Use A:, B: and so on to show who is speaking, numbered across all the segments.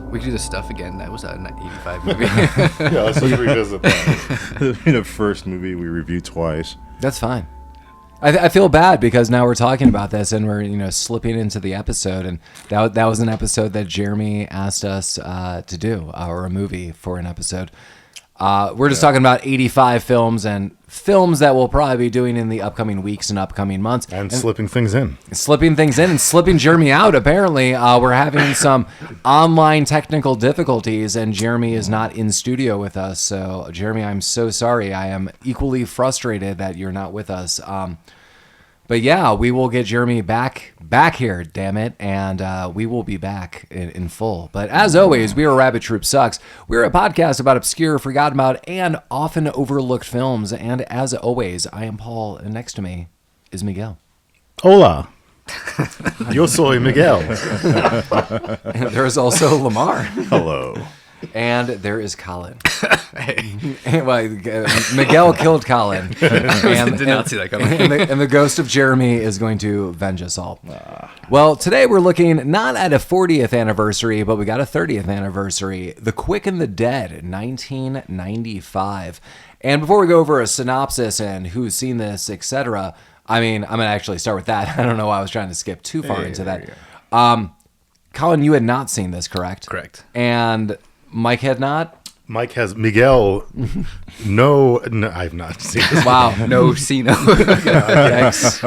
A: We could do the stuff again. That was an 85 movie.
B: Yeah, let's revisit that. The first movie we reviewed twice.
C: That's fine. I feel bad because now we're talking about this and we're slipping into the episode, and that was an episode that Jeremy asked us to do, or a movie for an episode. We're just talking about 85 films and films that we'll probably be doing in the upcoming weeks and upcoming months.
B: And slipping things in.
C: Slipping things in and slipping Jeremy out, apparently. We're having some online technical difficulties, and Jeremy is not in studio with us. So, Jeremy, I'm so sorry. I am equally frustrated that you're not with us. But yeah, we will get Jeremy back here, damn it, and we will be back in full. But as always, we are Rabbit Troop Sucks. We're a podcast about obscure, forgotten about, and often overlooked films. And as always, I am Paul, and next to me is Miguel.
B: Hola. Yo soy Miguel.
C: And there is also Lamar.
B: Hello.
C: And there is Collin. Well, Miguel killed Collin.
A: Did not see that coming.
C: And the ghost of Jeremy is going to avenge us all. Well, today we're looking not at a 40th anniversary, but we got a 30th anniversary. The Quick and the Dead, 1995. And before we go over a synopsis and who's seen this, etc., I mean, I'm going to actually start with that. I don't know why I was trying to skip too far into that. Collin, you had not seen this, correct?
A: Correct.
C: And Mike had not?
B: Mike has Miguel. No, I've not seen this.
C: Wow.
A: No, see, no.
C: Thanks.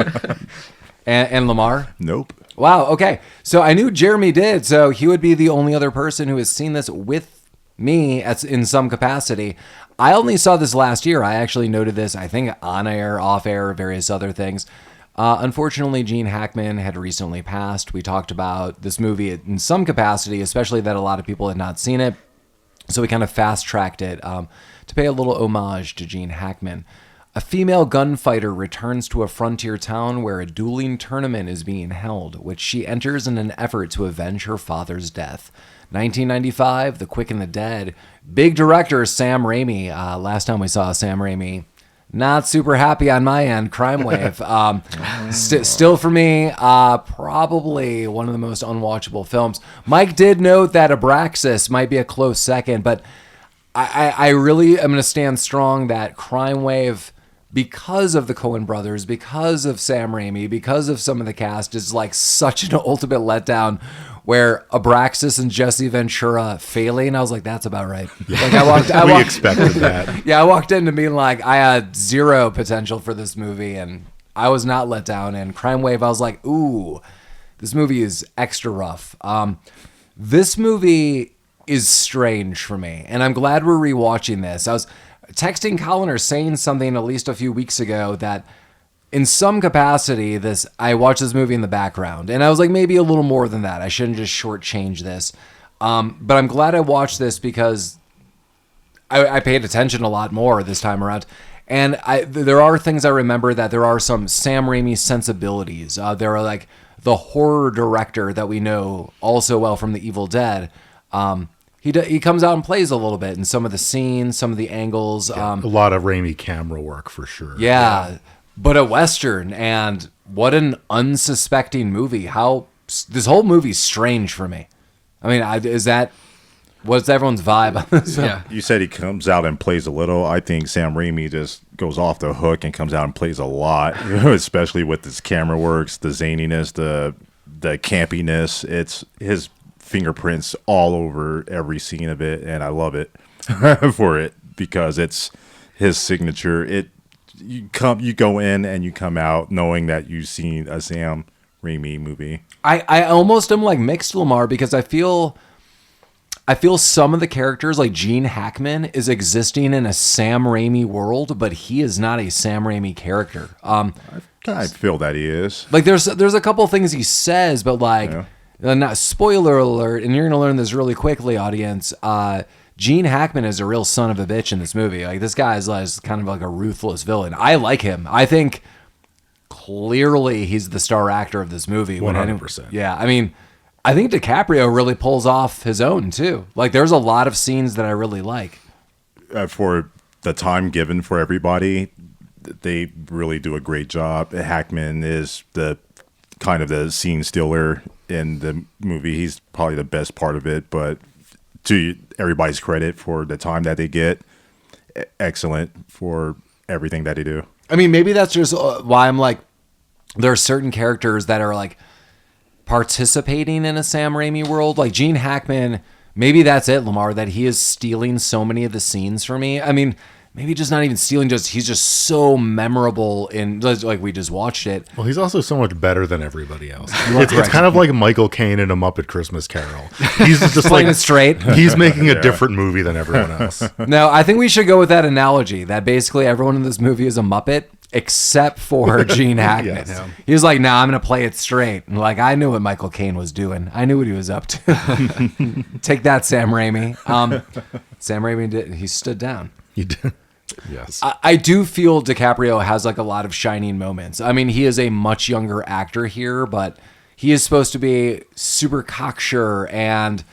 C: And Lamar?
B: Nope.
C: Wow, okay. So I knew Jeremy did, so he would be the only other person who has seen this with me in some capacity. I only saw this last year. I actually noted this, I think, on air, off air, various other things. Unfortunately, Gene Hackman had recently passed. We talked about this movie in some capacity, especially that a lot of people had not seen it. So we kind of fast-tracked it to pay a little homage to Gene Hackman. A female gunfighter returns to a frontier town where a dueling tournament is being held, which she enters in an effort to avenge her father's death. 1995, The Quick and the Dead. Big director Sam Raimi. Last time we saw Sam Raimi, not super happy on my end. Crime Wave. Still for me, probably one of the most unwatchable films. Mike did note that Abraxas might be a close second, but I really am going to stand strong that Crime Wave, because of the Coen brothers, because of Sam Raimi, because of some of the cast, is like such an ultimate letdown. Where Abraxas and Jesse Ventura failing, I was like, that's about right.
B: Yeah.
C: Like
B: we expected that.
C: Yeah, I walked into being like, I had zero potential for this movie, and I was not let down. And Crime Wave, I was like, ooh, this movie is extra rough. This movie is strange for me, and I'm glad we're rewatching this. I was texting Collin or saying something at least a few weeks ago that in some capacity, I watched this movie in the background, and I was like, maybe a little more than that. I shouldn't just shortchange this. But I'm glad I watched this because I paid attention a lot more this time around. And there are things I remember that there are some Sam Raimi sensibilities. There are like the horror director that we know also well from The Evil Dead. He comes out and plays a little bit in some of the scenes, some of the angles.
B: Yeah, a lot of Raimi camera work for sure.
C: Yeah. But a Western, and what an unsuspecting movie. This whole movie's strange for me. I mean, what's everyone's vibe on this film?
A: Yeah.
B: You said he comes out and plays a little. I think Sam Raimi just goes off the hook and comes out and plays a lot, especially with his camera works, the zaniness, the campiness. It's his fingerprints all over every scene of it, and I love it for it because it's his signature. You go in and you come out knowing that you've seen a Sam Raimi movie.
C: I almost am like mixed, Lamar, because I feel some of the characters, like Gene Hackman, is existing in a Sam Raimi world, but he is not a Sam Raimi character.
B: I feel that he is.
C: Like there's a couple things he says, but like, not spoiler alert, and you're gonna learn this really quickly, audience. Gene Hackman is a real son of a bitch in this movie. Like, this guy is kind of like a ruthless villain. I like him. I think clearly he's the star actor of this movie.
B: 100%.
C: Yeah, I mean, I think DiCaprio really pulls off his own too. Like, there's a lot of scenes that I really like.
B: For the time given for everybody, they really do a great job. Hackman is the kind of the scene stealer in the movie. He's probably the best part of it, but to everybody's credit for the time that they get, excellent for everything that they do.
C: I mean, maybe that's just why I'm like, there are certain characters that are like participating in a Sam Raimi world. Like Gene Hackman, maybe that's it, Lamar, that he is stealing so many of the scenes for me. I mean, maybe just not even stealing, just he's just so memorable in, like we just watched it.
D: Well, he's also so much better than everybody else. It's kind of like Michael Caine in A Muppet Christmas Carol. He's just
C: Playing it straight.
D: He's making a different movie than everyone else.
C: No, I think we should go with that analogy that basically everyone in this movie is a Muppet except for Gene Hackman.
D: Yes.
C: He was like, nah, I'm going to play it straight. And like, I knew what Michael Caine was doing. I knew what he was up to. Take that, Sam Raimi. Sam Raimi did. He stood down.
D: He did. Yes.
C: I do feel DiCaprio has like a lot of shining moments. I mean, he is a much younger actor here, but he is supposed to be super cocksure, and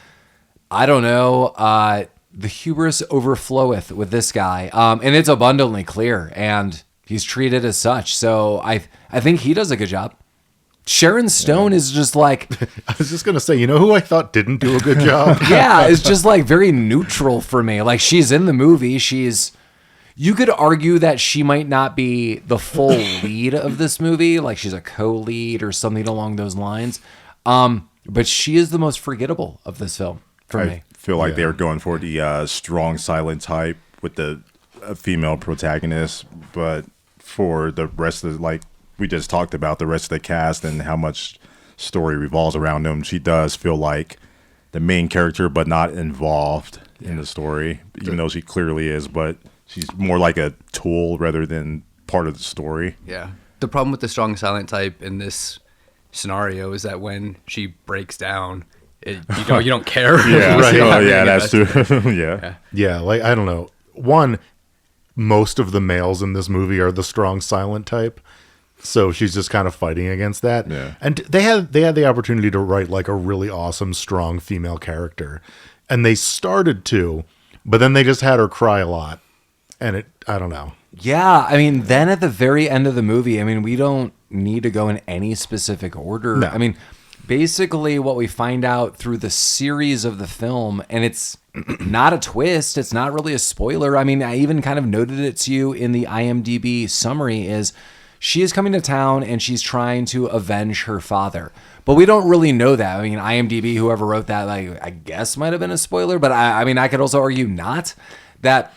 C: I don't know, the hubris overfloweth with this guy. And it's abundantly clear, and he's treated as such. So I think he does a good job. Sharon Stone is just like...
D: I was just going to say, you know who I thought didn't do a good job?
C: Yeah, it's just like very neutral for me. Like she's in the movie. You could argue that she might not be the full lead of this movie. Like she's a co-lead or something along those lines. But she is the most forgettable of this film for me.
B: I feel like they were going for the strong silent type with the female protagonist, but for the rest of like we just talked about the rest of the cast and how much story revolves around them, she does feel like the main character but not involved in the story, even though she clearly is, but she's more like a tool rather than part of the story.
A: Yeah. The problem with the strong silent type in this scenario is that when she breaks down, you don't care.
B: Yeah,
D: Right.
B: Oh, yeah, that's true. Yeah.
D: Yeah, like, I don't know. One, most of the males in this movie are the strong silent type. So she's just kind of fighting against that.
B: Yeah.
D: And they had the opportunity to write like a really awesome, strong female character. And they started to, but then they just had her cry a lot. And I don't know.
C: Yeah, I mean, then at the very end of the movie, I mean, we don't need to go in any specific order.
D: No.
C: I mean, basically what we find out through the series of the film, and it's not a twist, it's not really a spoiler. I mean, I even kind of noted it to you in the IMDb summary, is she is coming to town and she's trying to avenge her father. But we don't really know that. I mean, IMDb, whoever wrote that, like, I guess might have been a spoiler, but I mean, I could also argue not. That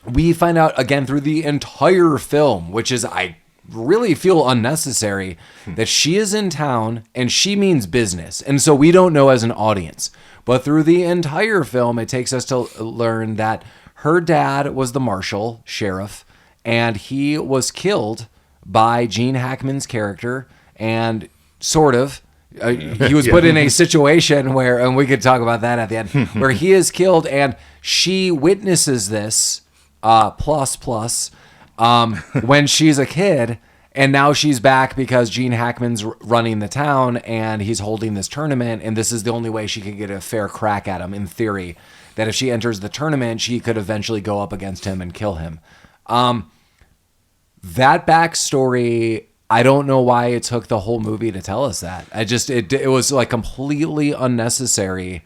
C: we find out again through the entire film, which is, I really feel unnecessary, that she is in town and she means business. And so we don't know as an audience. But through the entire film, it takes us to learn that her dad was the marshal, sheriff, and he was killed by Gene Hackman's character, and sort of he was put in a situation where, and we could talk about that at the end, where he is killed, and she witnesses this when she's a kid, and now she's back because Gene Hackman's running the town and he's holding this tournament, and this is the only way she could get a fair crack at him, in theory, that if she enters the tournament she could eventually go up against him and kill him. That backstory, I don't know why it took the whole movie to tell us that. It was like completely unnecessary.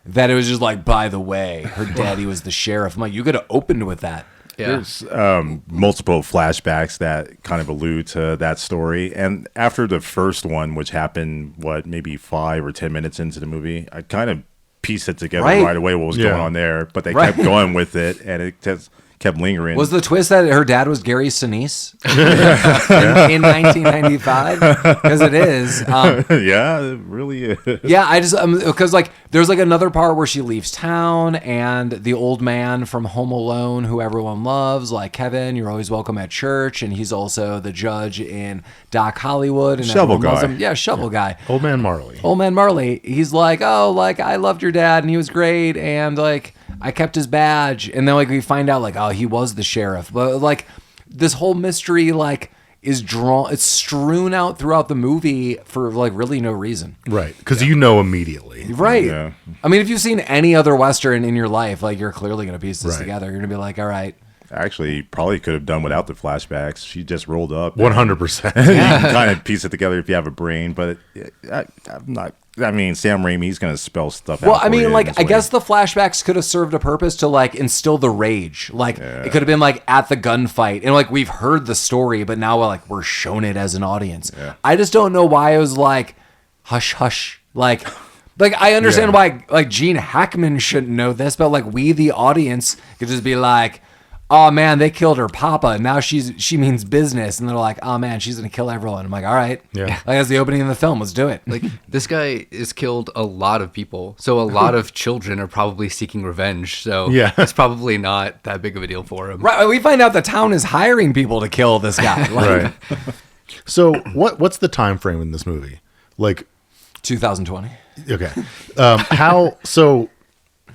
C: That it was just like, by the way, her daddy was the sheriff. I'm like, you could have opened with that.
A: Yeah.
B: There's multiple flashbacks that kind of allude to that story. And after the first one, which happened, maybe 5 or 10 minutes into the movie, I kind of pieced it together right away what was going on there. But they kept going with it, and it just kept lingering.
C: Was the twist that her dad was Gary Sinise in 1995? Because it is.
B: Yeah, it really is.
C: Yeah, I just because like there's like another part where she leaves town, and the old man from Home Alone, who everyone loves, like Kevin, you're always welcome at church, and he's also the judge in Doc Hollywood, and
B: Shovel guy.
C: Yeah, Shovel guy.
D: Old Man Marley.
C: Old Man Marley. He's like, oh, like I loved your dad, and he was great, and like I kept his badge, and then like we find out like, oh, he was the sheriff, but like this whole mystery like is it's strewn out throughout the movie for like really no reason.
D: Right, because you know immediately.
C: Right.
B: Yeah.
C: I mean, if you've seen any other Western in your life, like you're clearly going to piece this together. You're going to be like, all right.
B: Actually, probably could have done without the flashbacks. She just rolled up.
D: 100%.
B: You can kind of piece it together if you have a brain, but I'm not. I mean, Sam Raimi's going to spell stuff out.
C: Well, I mean,
B: for you
C: like,
B: this
C: I
B: way.
C: guess the flashbacks could have served a purpose to, like, instill the rage. Like, it could have been, like, at the gunfight. And, like, we've heard the story, but now, like, we're shown it as an audience.
B: Yeah.
C: I just don't know why it was, like, hush, hush. Like, I understand why, like, Gene Hackman shouldn't know this, but, like, we, the audience, could just be like, oh, man, they killed her papa. Now she means business. And they're like, oh, man, she's going to kill everyone. I'm like, all right.
D: Yeah.
C: Like, that's the opening of the film. Let's do it.
A: Like, this guy has killed a lot of people, so a lot of children are probably seeking revenge. So
D: Yeah.
A: it's probably not that big of a deal for him.
C: Right, we find out the town is hiring people to kill this guy. Like,
D: Right. So what's the time frame in this movie? Like,
C: 2020.
D: okay. How, so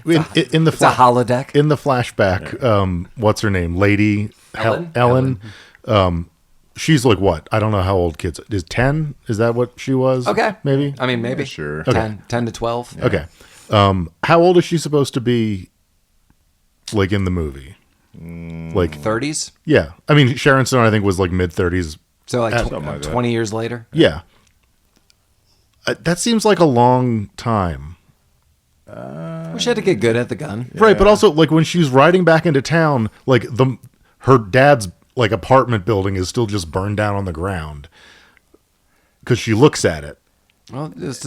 D: in the
C: It's a holodeck.
D: in the flashback, what's her name? Lady Ellen. She's like what? I don't know how old kids. Is 10? Is that what she was?
C: Okay.
D: Maybe?
C: I mean, maybe.
B: Sure.
C: 10 to 12.
D: Okay. How old is she supposed to be, like, in the movie? Like,
C: 30s.
D: yeah. I mean, Sharon Stone, I think, was like mid-30s.
C: So like
B: Something like that.
C: 20 years later.
D: Yeah. That seems like a long time.
C: We should had to get good at the gun.
D: Right, but also, like, when she's riding back into town, like, her dad's, like, apartment building is still just burned down on the ground. Because she looks at it.
C: Well, it's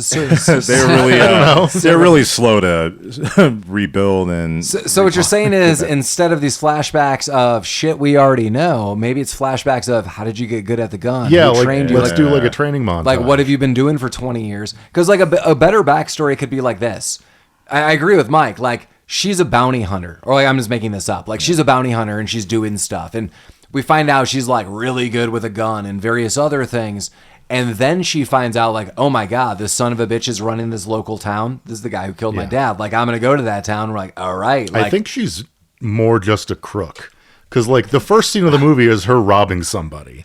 B: They're really slow to rebuild and.
C: So what you're saying is, instead of these flashbacks of shit we already know, maybe it's flashbacks of how did you get good at the gun?
D: Yeah,
C: Who
D: like,
C: trained you?
D: let's
C: Like,
D: do, like, a training montage.
C: like, what have you been doing for 20 years? Because, like, a better backstory could be like this. I agree with Mike. Like, she's a bounty hunter. Or, like, I'm just making this up. Like, she's a bounty hunter and she's doing stuff. And we find out she's, like, really good with a gun and various other things. And then she finds out, like, oh, my God, this son of a bitch is running this local town. This is the guy who killed my dad. Like, I'm going to go to that town. We're like, all right. Like,
D: I think she's more just a crook. Because, like, the first scene of the movie is her robbing somebody.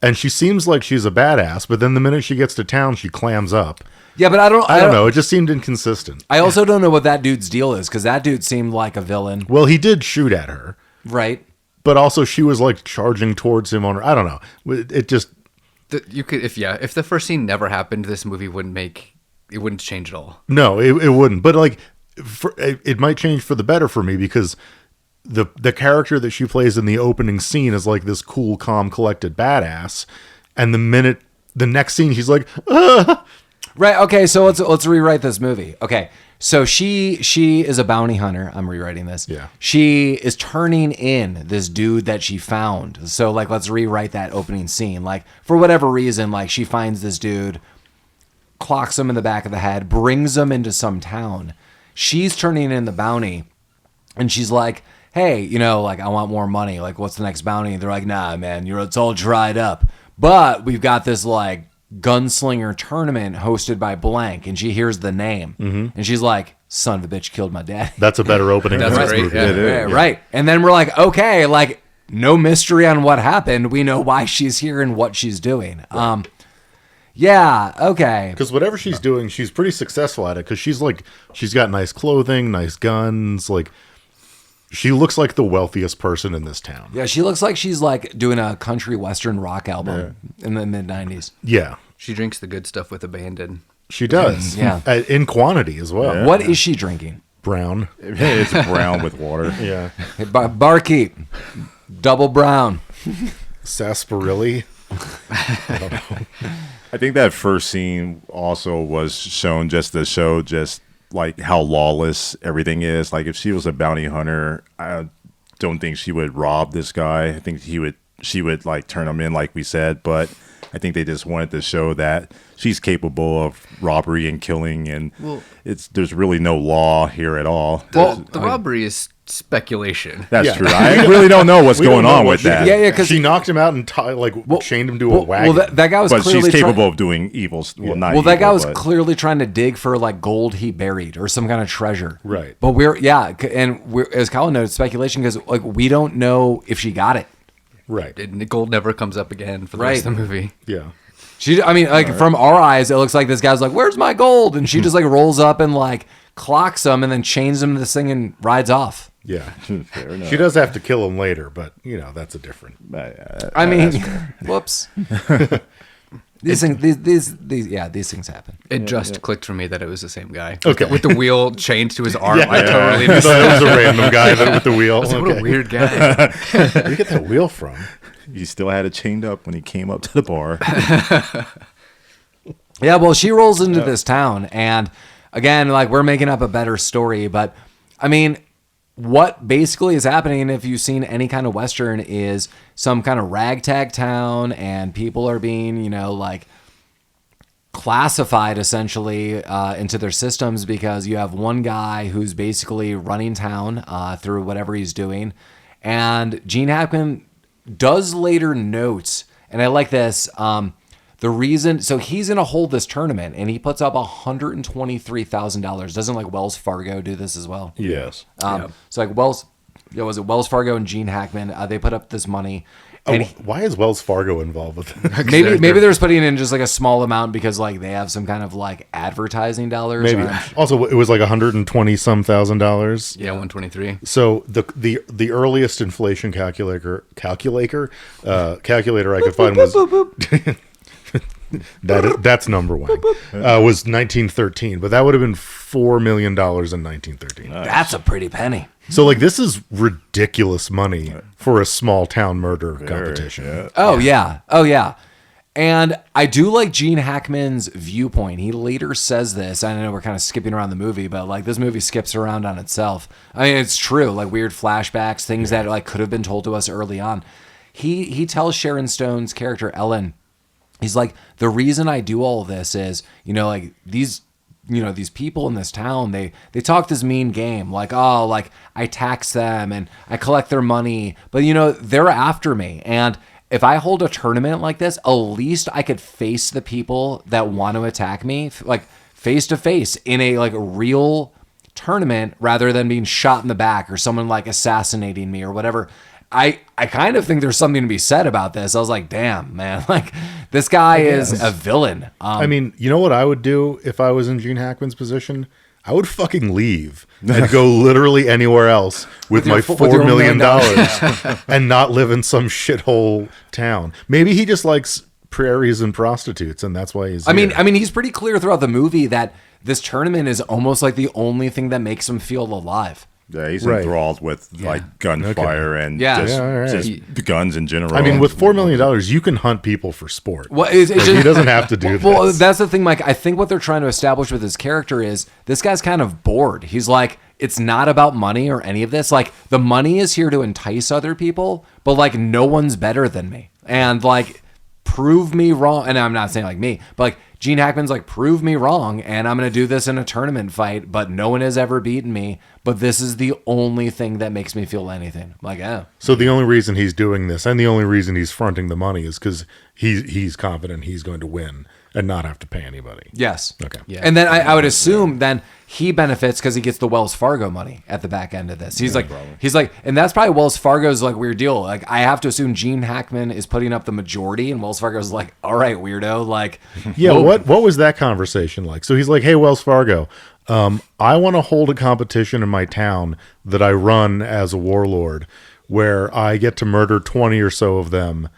D: And she seems like she's a badass, but then the minute she gets to town, she clams up.
C: yeah, but I don't
D: know. It just seemed inconsistent.
C: I also don't know what that dude's deal is, because that dude seemed like a villain.
D: Well, he did shoot at her.
C: Right.
D: But also she was, like, charging towards him on her. I don't know. It just...
A: You could, if the first scene never happened, this movie wouldn't change at all.
D: No, it wouldn't. But, like, it might change for the better for me because the character that she plays in the opening scene is, like, this cool, calm, collected badass. And the next scene, she's like, ah!
C: Right. Okay. So let's rewrite this movie. Okay. So she is a bounty hunter. I'm rewriting this.
D: Yeah.
C: She is turning in this dude that she found. So, like, let's rewrite that opening scene. Like, for whatever reason, like, she finds this dude, clocks him in the back of the head, brings him into some town. She's turning in the bounty, and she's like, hey, you know, like, I want more money. Like, what's the next bounty? They're like, nah, man, it's all dried up. But we've got this, like, gunslinger tournament hosted by blank, and she hears the name, and she's like, son of a bitch killed my dad.
D: That's a better opening
A: That's
D: than this
A: great,
D: movie.
A: yeah.
B: It is.
C: Right. And then we're like, okay, like, no mystery on what happened. We know why she's here and what she's doing. Yeah, okay.
D: Because whatever she's doing, she's pretty successful at it. Because she's got nice clothing, nice guns. Like, she looks like the wealthiest person in this town.
C: Yeah, she looks like she's, like, doing a country western rock album in the mid-90s.
D: Yeah,
A: She drinks the good stuff with abandon.
D: she does.
C: Yeah.
D: In quantity as well.
B: Yeah.
C: What is she drinking?
D: Brown.
B: It's brown with water.
D: Yeah.
C: Hey, barkeep, double brown.
D: Sarsaparilla.
B: I think that first scene also was shown just to show just like how lawless everything is. Like if she was a bounty hunter, I don't think she would rob this guy. I think she would like turn him in like we said, but I think they just wanted to show that she's capable of robbery and killing, and there's really no law here at all.
A: The robbery is speculation.
B: That's
D: Yeah.
B: true. I really don't know what's
D: We don't
B: going
D: know
B: on
D: what
B: with
D: she
B: that.
C: Yeah, yeah, because
D: she knocked him out and chained him to a wagon.
C: Well, that guy was
B: But
C: clearly
B: she's capable of doing evil. Well, not
C: Well, that guy
B: evil,
C: was
B: but-
C: clearly trying to dig for like gold he buried or some kind of treasure.
D: Right.
C: But as Collin noted, speculation because like we don't know if she got it.
D: right.
A: And gold never comes up again for the rest of the movie.
D: Yeah.
C: From our eyes, it looks like this guy's like, "Where's my gold?" And she just like rolls up and like clocks him, and then chains him to this thing and rides off.
D: Yeah.
B: Fair enough.
D: She does have to kill him later, but, that's a different...
C: I mean, whoops. These things happen.
A: It just clicked for me that it was the same guy.
D: Okay.
A: With the wheel chained to his arm.
D: Yeah.
A: I totally
D: I
A: missed
D: thought
A: that.
D: it was a random guy with the wheel.
A: What
D: Okay.
A: a weird guy.
D: Where do you get that wheel from?
B: He still had it chained up when he came up to the bar.
C: Yeah, well, she rolls into this town, and again, like, we're making up a better story, but I mean, what basically is happening, if you've seen any kind of Western, is some kind of ragtag town, and people are being, like, classified essentially into their systems, because you have one guy who's basically running town through whatever he's doing, and Gene Hackman does later note, and I like this, the reason, so he's going to hold this tournament, and he puts up $123,000. Doesn't like Wells Fargo do this as well?
D: Yes.
C: So like was it Wells Fargo and Gene Hackman? They put up this money. And
D: Why is Wells Fargo involved with it?
C: maybe they're just putting in just like a small amount because like they have some kind of like advertising dollars.
D: Maybe. Also, it was like $120-some thousand.
A: Yeah, 123.
D: So the earliest inflation calculator I could find was that's number one was 1913, but that would have been $4 million in 1913.
C: That's a pretty penny.
D: So like this is ridiculous money for a small town murder competition.
B: Yeah.
C: Oh yeah. And I do like Gene Hackman's viewpoint. He later says this. I know we're kind of skipping around the movie, but like this movie skips around on itself. I mean, it's true. Like weird flashbacks, things that like could have been told to us early on. He tells Sharon Stone's character Ellen, he's like, the reason I do all of this is, like these people in this town, they talk this mean game, like, oh, like I tax them and I collect their money, but they're after me. And if I hold a tournament like this, at least I could face the people that want to attack me, like face to face in a like real tournament, rather than being shot in the back or someone like assassinating me or whatever. I kind of think there's something to be said about this. I was like, damn, man, like this guy is a villain.
D: I mean, you know what I would do if I was in Gene Hackman's position? I would fucking leave and go literally anywhere else with my $4 million and not live in some shithole town. Maybe he just likes prairies and prostitutes, and that's why he's
C: I
D: here.
C: mean, he's pretty clear throughout the movie that this tournament is almost like the only thing that makes him feel alive.
B: Yeah, he's
D: Right.
B: enthralled with like gunfire and
C: Yeah.
B: just,
D: Yeah, all right.
B: just guns in general.
D: I mean, with $4 million, you can hunt people for sport.
C: Well, it's
D: Like, he doesn't have to do
C: Well,
D: this.
C: that's the thing, Mike. I think what they're trying to establish with his character is this guy's kind of bored. He's like, it's not about money or any of this. Like, the money is here to entice other people, but like, no one's better than me. And like, prove me wrong. And I'm not saying like me, but like, Gene Hackman's like, prove me wrong, and I'm going to do this in a tournament fight, but no one has ever beaten me, but this is the only thing that makes me feel anything. I'm like, oh.
D: So the only reason he's doing this, and the only reason he's fronting the money, is because he's confident he's going to win and not have to pay anybody.
C: Yes.
D: Okay.
A: Yeah.
C: And then I would assume then he benefits because he gets the Wells Fargo money at the back end of this. He's like, and that's probably Wells Fargo's like weird deal. Like, I have to assume Gene Hackman is putting up the majority, and Wells Fargo's like, all right, weirdo. Like,
D: Yeah,
C: well,
D: what was that conversation like? So he's like, hey, Wells Fargo, I want to hold a competition in my town that I run as a warlord where I get to murder 20 or so of them.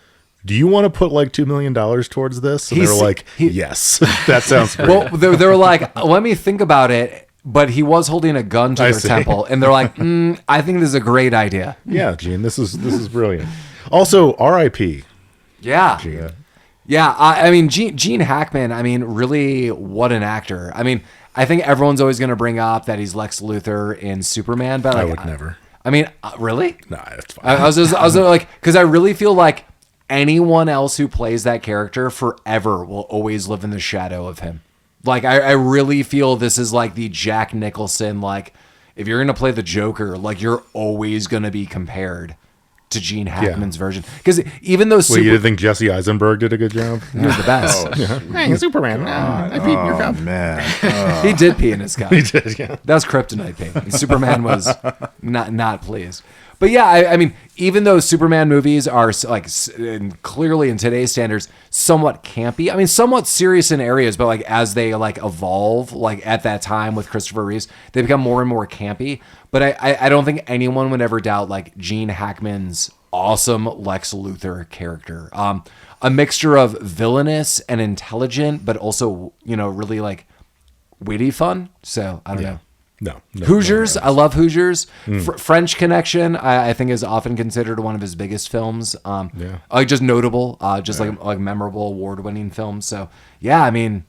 D: Do you want to put like $2 million towards this? And they were like, yes, that sounds great.
C: Well, they were like, let me think about it. But he was holding a gun to
D: I
C: their
D: see.
C: temple, and they're like, I think this is a great idea.
D: Yeah, Gene, this is brilliant. Also, R.I.P.
C: Yeah.
D: Gene.
C: Yeah, I mean, Gene Hackman, I mean, really, what an actor. I mean, I think everyone's always going to bring up that he's Lex Luthor in Superman, but like,
D: I would never.
C: I mean, really?
D: Nah, that's fine.
C: I was like, because I really feel like anyone else who plays that character forever will always live in the shadow of him. Like, I really feel this is like the Jack Nicholson, like, if you're going to play the Joker, like, you're always going to be compared to Gene Hackman's version. Because even though
D: Wait, you didn't think Jesse Eisenberg did a good job?
C: he was the best.
D: Hey, Superman. I peed in your cup.
B: man.
C: He did pee in his cup.
D: He did, yeah.
C: That was kryptonite pee. And Superman was not pleased. But yeah, I mean, even though Superman movies are like clearly in today's standards somewhat campy, I mean, somewhat serious in areas, but like as they like evolve, like at that time with Christopher Reeves, they become more and more campy. But I don't think anyone would ever doubt like Gene Hackman's awesome Lex Luthor character. A mixture of villainous and intelligent, but also, you know, really like witty fun. So I don't know.
D: No.
C: Hoosiers. I love Hoosiers. French Connection, I think, is often considered one of his biggest films. Like just notable, like memorable, award-winning films. So yeah, I mean,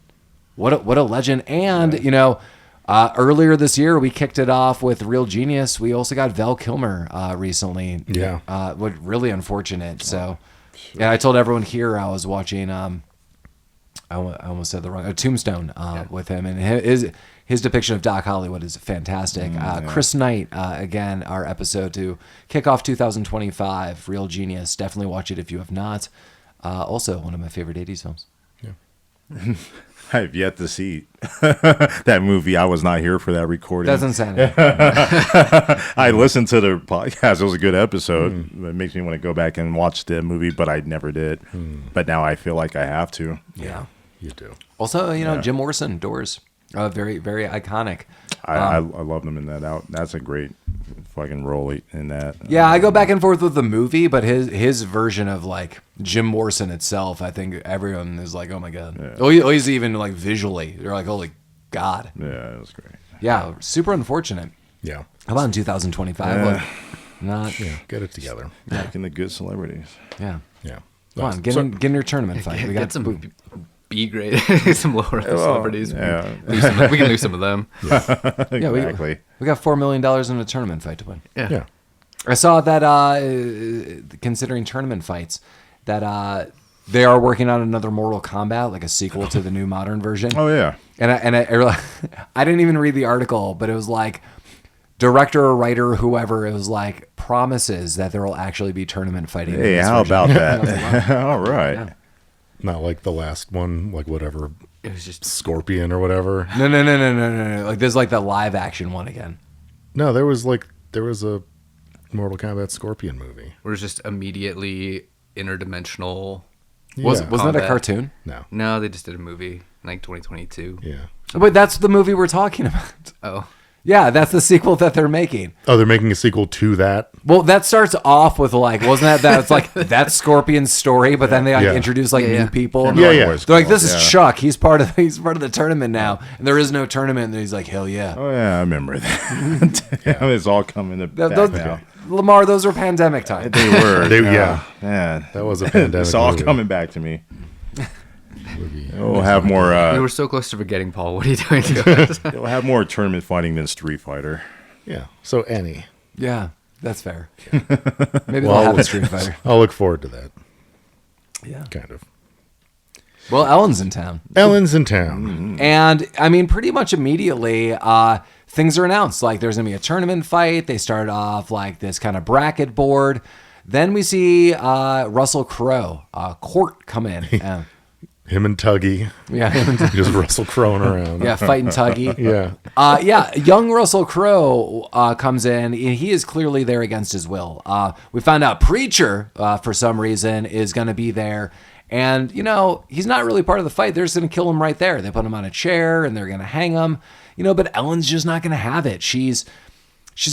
C: what a legend. And you know, earlier this year we kicked it off with Real Genius. We also got Val Kilmer recently. Yeah. What really unfortunate. So yeah, I told everyone here I was watching. I almost said the wrong. Tombstone with him, and his depiction of Doc Hollywood is fantastic. Chris Knight, again, our episode to kick off 2025, Real Genius. Definitely watch it if you have not. Also, one of my favorite 80s films.
B: Yeah. I've yet to see that movie. I was not here for that recording.
C: That's insanity.
B: I listened to the podcast. It was a good episode. It makes me want to go back and watch the movie, but I never did. But now I feel like I have to.
C: Yeah.
D: You do.
C: Also, you know, Jim Morrison, Doors. Very, very iconic.
B: I love them in that. That's a great fucking role in that.
C: Yeah, I go back and forth with the movie, but his version of like Jim Morrison itself, I think everyone is like, oh my god. Yeah. Oh, he's even like visually, they're like, holy god.
B: Yeah, it was great.
C: Yeah, super unfortunate.
D: Yeah.
C: How about in 2025? Like, not.
D: Yeah, get it together.
B: Making the good celebrities.
C: Yeah.
D: Yeah.
C: Come on, get in your tournament fight. We got
A: some B grade, some lower celebrities.
B: Yeah.
A: We can lose some of them.
C: Yeah,
B: Exactly.
C: we got $4 million in a tournament fight to win.
A: Yeah.
C: I saw that considering tournament fights, that they are working on another Mortal Kombat, like a sequel to the new modern version.
B: Oh yeah.
C: And I didn't even read the article, but it was like director or writer, whoever, it was like promises that there will actually be tournament fighting.
B: Hey, how about that? All right.
C: Yeah.
D: Not like the last one, like whatever.
A: It was just
D: Scorpion or whatever.
C: No. Like there's like the live action one again.
D: No, there was a Mortal Kombat Scorpion movie.
A: We're just immediately interdimensional.
C: Wasn't that a
A: combat.
C: cartoon?
A: No, they just did a movie in like 2022.
D: Yeah.
C: But that's the movie we're talking about.
A: Oh.
C: Yeah, that's the sequel that they're making.
D: Oh, they're making a sequel to that?
C: Well, that starts off with like, wasn't that's like that's Scorpion's story, but then they like introduce like new people. And
D: Yeah.
C: They're like, this is Chuck. He's part of the tournament now, and there is no tournament. And he's like, hell yeah.
B: Oh yeah, I remember that. It's all coming to back now.
C: Lamar, those were pandemic times.
B: They were.
D: Yeah.
B: Man,
D: That was a pandemic
B: it's all
D: movie.
B: coming back to me. We'll have more.
A: We were so close to forgetting, Paul. What are you doing to us?
B: We'll have more tournament fighting than Street Fighter.
D: Yeah. So any.
C: Yeah, that's fair. Maybe they'll have a Street Fighter.
D: I'll look forward to that.
C: Yeah.
D: Kind of.
C: Well, Ellen's in town.
D: Ellen's in town.
C: And I mean, pretty much immediately, things are announced. Like there's going to be a tournament fight. They start off like this kind of bracket board. Then we see Russell Crowe, Cort, come in.
D: Him and Tuggy.
C: Yeah.
D: Just Russell Crowe around.
C: Yeah, fighting Tuggy.
D: Yeah.
C: Young Russell Crowe comes in. He is clearly there against his will. We found out Preacher, for some reason, is going to be there. And, you know, he's not really part of the fight. They're just going to kill him right there. They put him on a chair and they're going to hang him. You know, but Ellen's just not going to have it. She's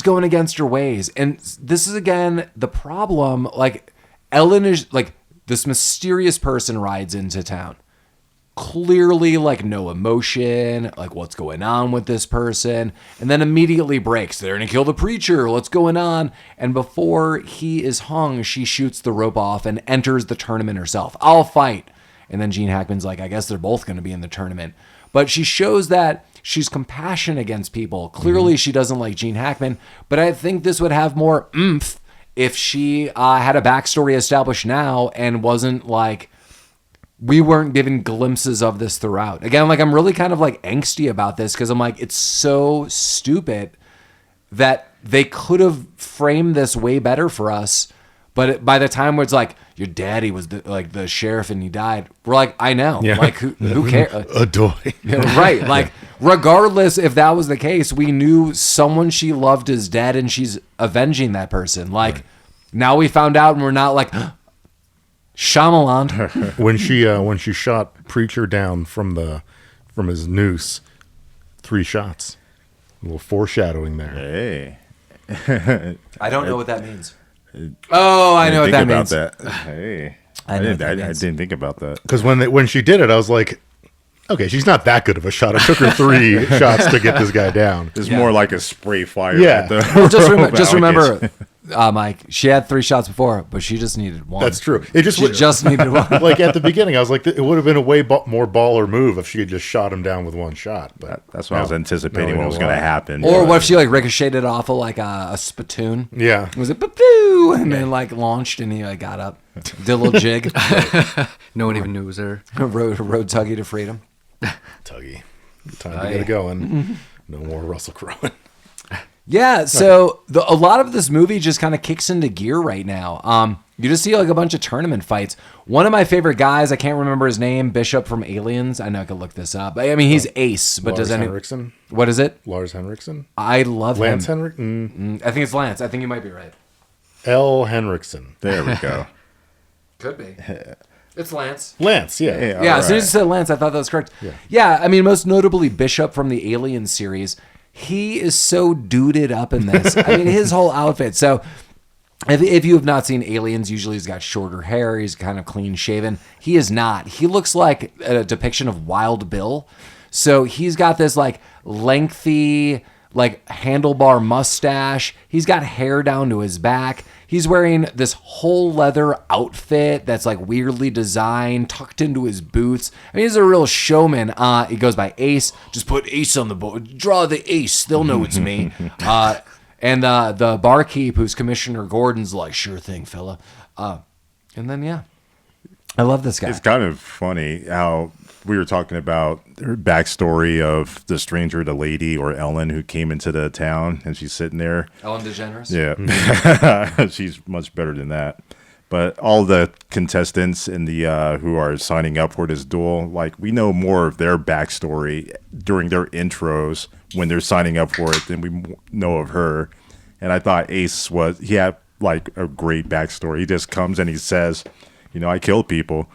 C: going against her ways. And this is, again, the problem. Like, Ellen is, like, this mysterious person rides into town. Clearly, like, no emotion, like, what's going on with this person, and then immediately breaks. They're gonna kill the preacher, what's going on? And before he is hung, she shoots the rope off and enters the tournament herself. I'll fight. And then Gene Hackman's like, I guess they're both gonna be in the tournament. But she shows that she's compassionate against people. Clearly, she doesn't like Gene Hackman, but I think this would have more oomph if she had a backstory established now and wasn't like, we weren't given glimpses of this throughout. Again, like, I'm really kind of like angsty about this because I'm like, it's so stupid that they could have framed this way better for us, But by the time where it's like your daddy was the sheriff and he died, we're like, I know.
D: Yeah.
C: Like who cares?
D: Adoy.
C: Yeah, right. Like regardless if that was the case, we knew someone she loved is dead and she's avenging that person. Like now we found out and we're not like Shyamalan.
D: when she shot Preacher down from his noose, 3 shots. A little foreshadowing there.
B: Hey.
C: I don't know what that means. Oh, I know what that means.
B: That. Hey.
C: I know what that means.
B: I didn't think about that.
D: Because when she did it, I was like, okay, she's not that good of a shot. It took her 3 shots to get this guy down.
B: It's more like a spray fire.
D: Yeah.
C: Well, just remember, Mike, she had 3 shots before, but she just needed 1.
D: That's true. It just
C: She just needed 1.
D: like at the beginning, I was like, it would have been a way more baller move if she had just shot him down with 1 shot. But
B: That's what I was anticipating what was going to happen.
C: Or what if she like ricocheted off of like a spittoon?
D: Yeah.
C: It was a boo and then like launched and he like got up, did a little jig,
A: No one even knew it was her.
C: rode Tuggy to freedom.
D: Tuggy. Time to get it going. No more Russell Crowe.
C: Yeah, so a lot of this movie just kind of kicks into gear right now. You just see like a bunch of tournament fights. One of my favorite guys, I can't remember his name, Bishop from Aliens. I know I could look this up. I mean, he's ace, but
D: Lars
C: does any
D: Henriksen?
C: What is it?
D: Lars Henriksen?
C: I love
D: Lance
C: him.
D: Henriksen?
C: I think it's Lance. I think you might be right.
D: L. Henriksen.
B: There we go.
C: Could be. It's Lance.
D: Lance, yeah.
C: Yeah, as soon as you said Lance, I thought that was correct. Yeah, I mean, most notably Bishop from the Alien series. He is so duded up in this. I mean, his whole outfit. So, if you have not seen Aliens, usually he's got shorter hair. He's kind of clean shaven. He is not. He looks like a depiction of Wild Bill. So he's got this like lengthy, like handlebar mustache. He's got hair down to his back. He's wearing this whole leather outfit that's like weirdly designed, tucked into his boots. I mean, he's a real showman. He goes by Ace. Just put Ace on the board. Draw the ace. They'll know it's me. And the barkeep, who's Commissioner Gordon's like, sure thing, fella. And then, yeah. I love this guy.
B: It's kind of funny how we were talking about her backstory of the stranger, the lady, or Ellen, who came into the town, and she's sitting there.
C: Ellen DeGeneres?
B: Yeah. She's much better than that. But all the contestants in the who are signing up for this duel, like, we know more of their backstory during their intros when they're signing up for it than we know of her. And I thought Ace he had like a great backstory. He just comes and he says, you know, I kill people.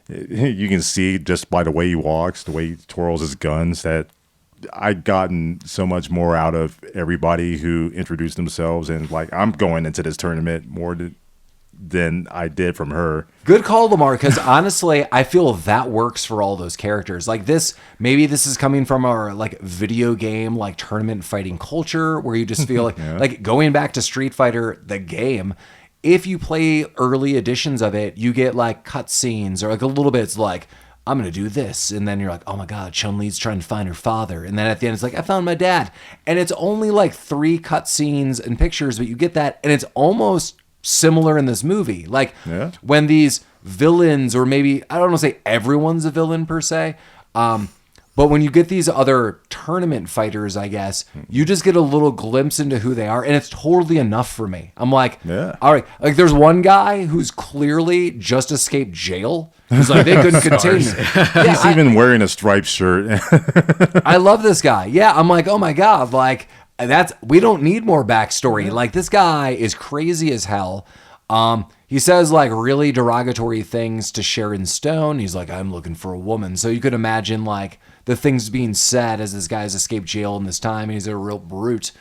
B: You can see just by the way he walks, the way he twirls his guns, that I've gotten so much more out of everybody who introduced themselves. And like, I'm going into this tournament more than I did from her.
C: Good call, Lamar, because honestly, I feel that works for all those characters. Like this, maybe this is coming from our like video game, like tournament fighting culture, where you just feel like, like going back to Street Fighter, the game. If you play early editions of it, you get like cutscenes or like a little bit. It's like, I'm going to do this. And then you're like, oh my God, Chun-Li's trying to find her father. And then at the end, it's like, I found my dad. And it's only like 3 cutscenes and pictures, but you get that. And it's almost similar in this movie. Like when these villains, or maybe, I don't want to say everyone's a villain per se, but when you get these other tournament fighters, I guess, you just get a little glimpse into who they are, and it's totally enough for me. I'm like, all right. Like, there's one guy who's clearly just escaped jail. He's like, they couldn't contain me.
B: He's even wearing a striped shirt.
C: I love this guy. Yeah, I'm like, oh my God, like, we don't need more backstory. Like, this guy is crazy as hell. He says like really derogatory things to Sharon Stone. He's like, I'm looking for a woman. So you could imagine like the things being said as this guy's escaped jail in this time. And he's a real brute.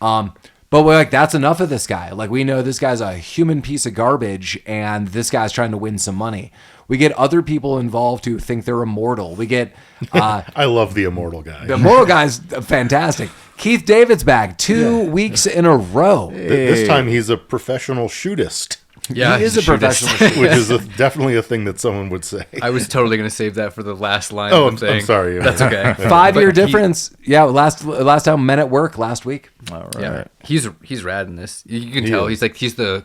C: But we're like, that's enough of this guy. Like, we know this guy's a human piece of garbage and this guy's trying to win some money. We get other people involved who think they're immortal. We get...
D: I love the immortal guy.
C: The immortal guy's fantastic. Keith David's back 2 weeks in a row.
D: This time he's a professional shootist.
A: Yeah,
C: he is a professional shooter.
D: Which is definitely a thing that someone would say.
A: I was totally going to save that for the last line.
D: Oh,
A: I'm saying.
D: I'm sorry.
A: That's okay.
C: 5-year difference. Last time Men at Work last week.
B: All right.
A: Yeah, he's rad in this. You can tell he's the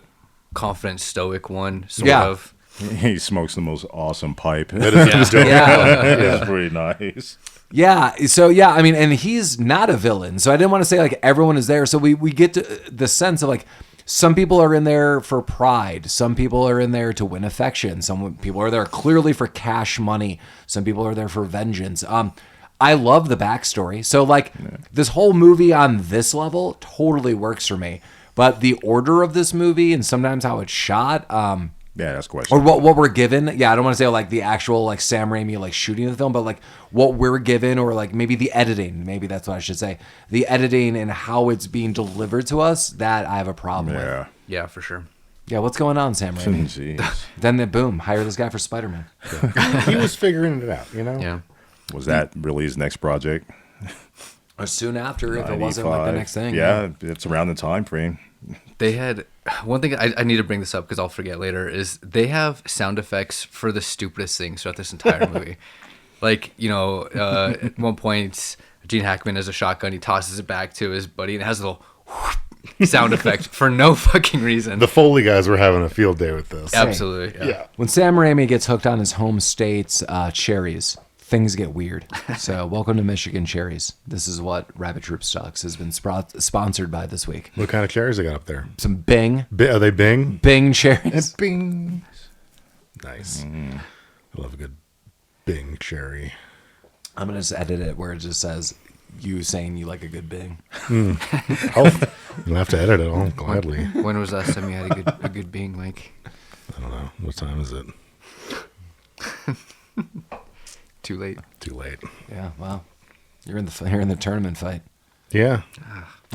A: confident, stoic one, sort of.
B: He smokes the most awesome pipe.
D: That is dope.
B: It's pretty nice.
C: Yeah. So, yeah, I mean, and he's not a villain. So I didn't want to say like everyone is there. So we get to the sense of like, some people are in there for pride. Some people are in there to win affection. Some people are there clearly for cash money. Some people are there for vengeance. I love the backstory. So like this whole movie on this level totally works for me. But the order of this movie and sometimes how it's shot,
B: Yeah, that's questionable.
C: or what we're given. Yeah, I don't want to say like the actual like Sam Raimi like shooting the film, but like what we're given, or like maybe the editing. Maybe that's what I should say. The editing and how it's being delivered to us. That I have a problem with.
B: Yeah.
A: Yeah, for sure.
C: Yeah, what's going on, Sam Raimi?
B: Jeez.
C: Then boom, hire this guy for Spider-Man.
D: He was figuring it out, you know?
A: Yeah.
B: Was that really his next project?
C: Or soon after, if it wasn't like the
B: 95.
C: next thing.
B: Yeah, it's around the time frame.
A: They had one thing I need to bring this up because I'll forget later is they have sound effects for the stupidest things throughout this entire movie. Like, at one point, Gene Hackman has a shotgun. He tosses it back to his buddy and it has a little sound effect for no fucking reason.
D: The Foley guys were having a field day with this.
A: Absolutely.
D: Yeah.
C: When Sam Raimi gets hooked on his home state's cherries, things get weird. So welcome to Michigan cherries. This is what Rabbit Troop Stocks has been sponsored by this week.
D: What kind of cherries they got up there?
C: Some Bing.
D: Are they Bing?
C: Bing cherries.
D: Bing. Nice. I love a good Bing cherry.
C: I'm going to just edit it where it just says you saying you like a good Bing.
D: Oh, you'll have to edit it all gladly.
A: When was the last time you had a good being, Mike?
D: I don't know. What time is it?
A: Too late.
D: Too late.
C: Yeah, well, you're in the tournament fight.
D: Yeah.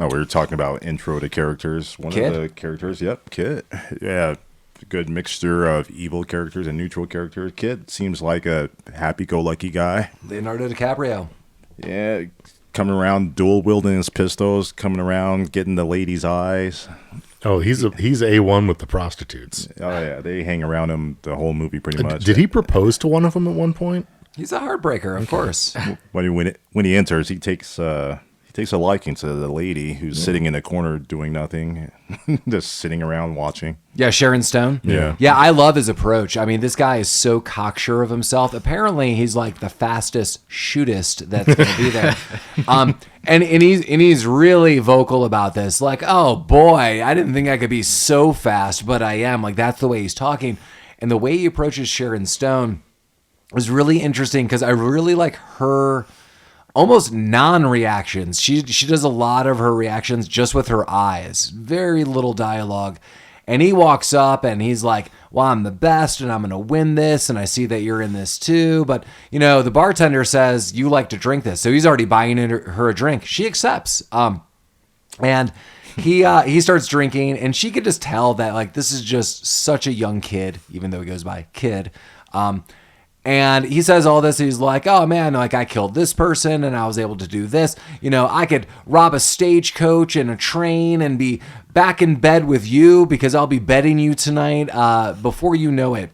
B: Oh, we were talking about intro to characters. One
C: Kid?
B: of the characters, Kid. Yeah, good mixture of evil characters and neutral characters. Kid seems like a happy-go-lucky guy.
C: Leonardo DiCaprio.
B: Yeah, coming around dual wielding his pistols, coming around getting the ladies' eyes.
D: Oh, he's A1 with the prostitutes.
B: Oh yeah, they hang around him the whole movie pretty much.
D: Did he propose to one of them at one point?
C: He's a heartbreaker, of course.
B: When he enters, he takes a liking to the lady who's sitting in the corner doing nothing, just sitting around watching.
C: Yeah, Sharon Stone.
B: Yeah.
C: Yeah, I love his approach. I mean, this guy is so cocksure of himself. Apparently, he's like the fastest shootist that's going to be there. And he's really vocal about this. Like, oh boy, I didn't think I could be so fast, but I am. Like, that's the way he's talking. And the way he approaches Sharon Stone is really interesting because I really like her almost non-reactions. She does a lot of her reactions just with her eyes. Very little dialogue. And he walks up and he's like, well, I'm the best and I'm going to win this. And I see that you're in this too. But, the bartender says you like to drink this. So he's already buying her a drink. She accepts. And he starts drinking and she could just tell that like this is just such a young kid, even though he goes by kid. And he says all this. He's like, oh, man, like I killed this person and I was able to do this. I could rob a stagecoach and a train and be back in bed with you because I'll be bedding you tonight. Before you know it,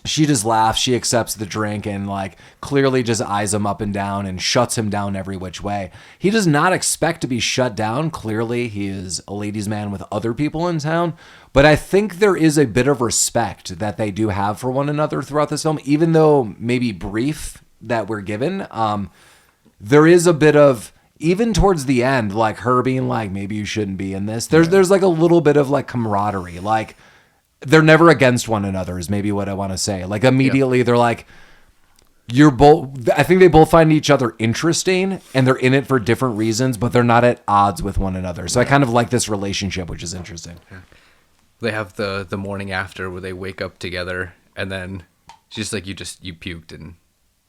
C: she just laughs. She accepts the drink and like clearly just eyes him up and down and shuts him down every which way. He does not expect to be shut down. Clearly, he is a ladies' man with other people in town. But I think there is a bit of respect that they do have for one another throughout this film, even though maybe brief that we're given. There is a bit of, even towards the end, like her being like, maybe you shouldn't be in this. There's like a little bit of like camaraderie. Like they're never against one another is maybe what I want to say. Like immediately they're like, I think they both find each other interesting and they're in it for different reasons, but they're not at odds with one another. So I kind of like this relationship, which is interesting.
A: Yeah. They have the morning after where they wake up together and then she's like, you puked and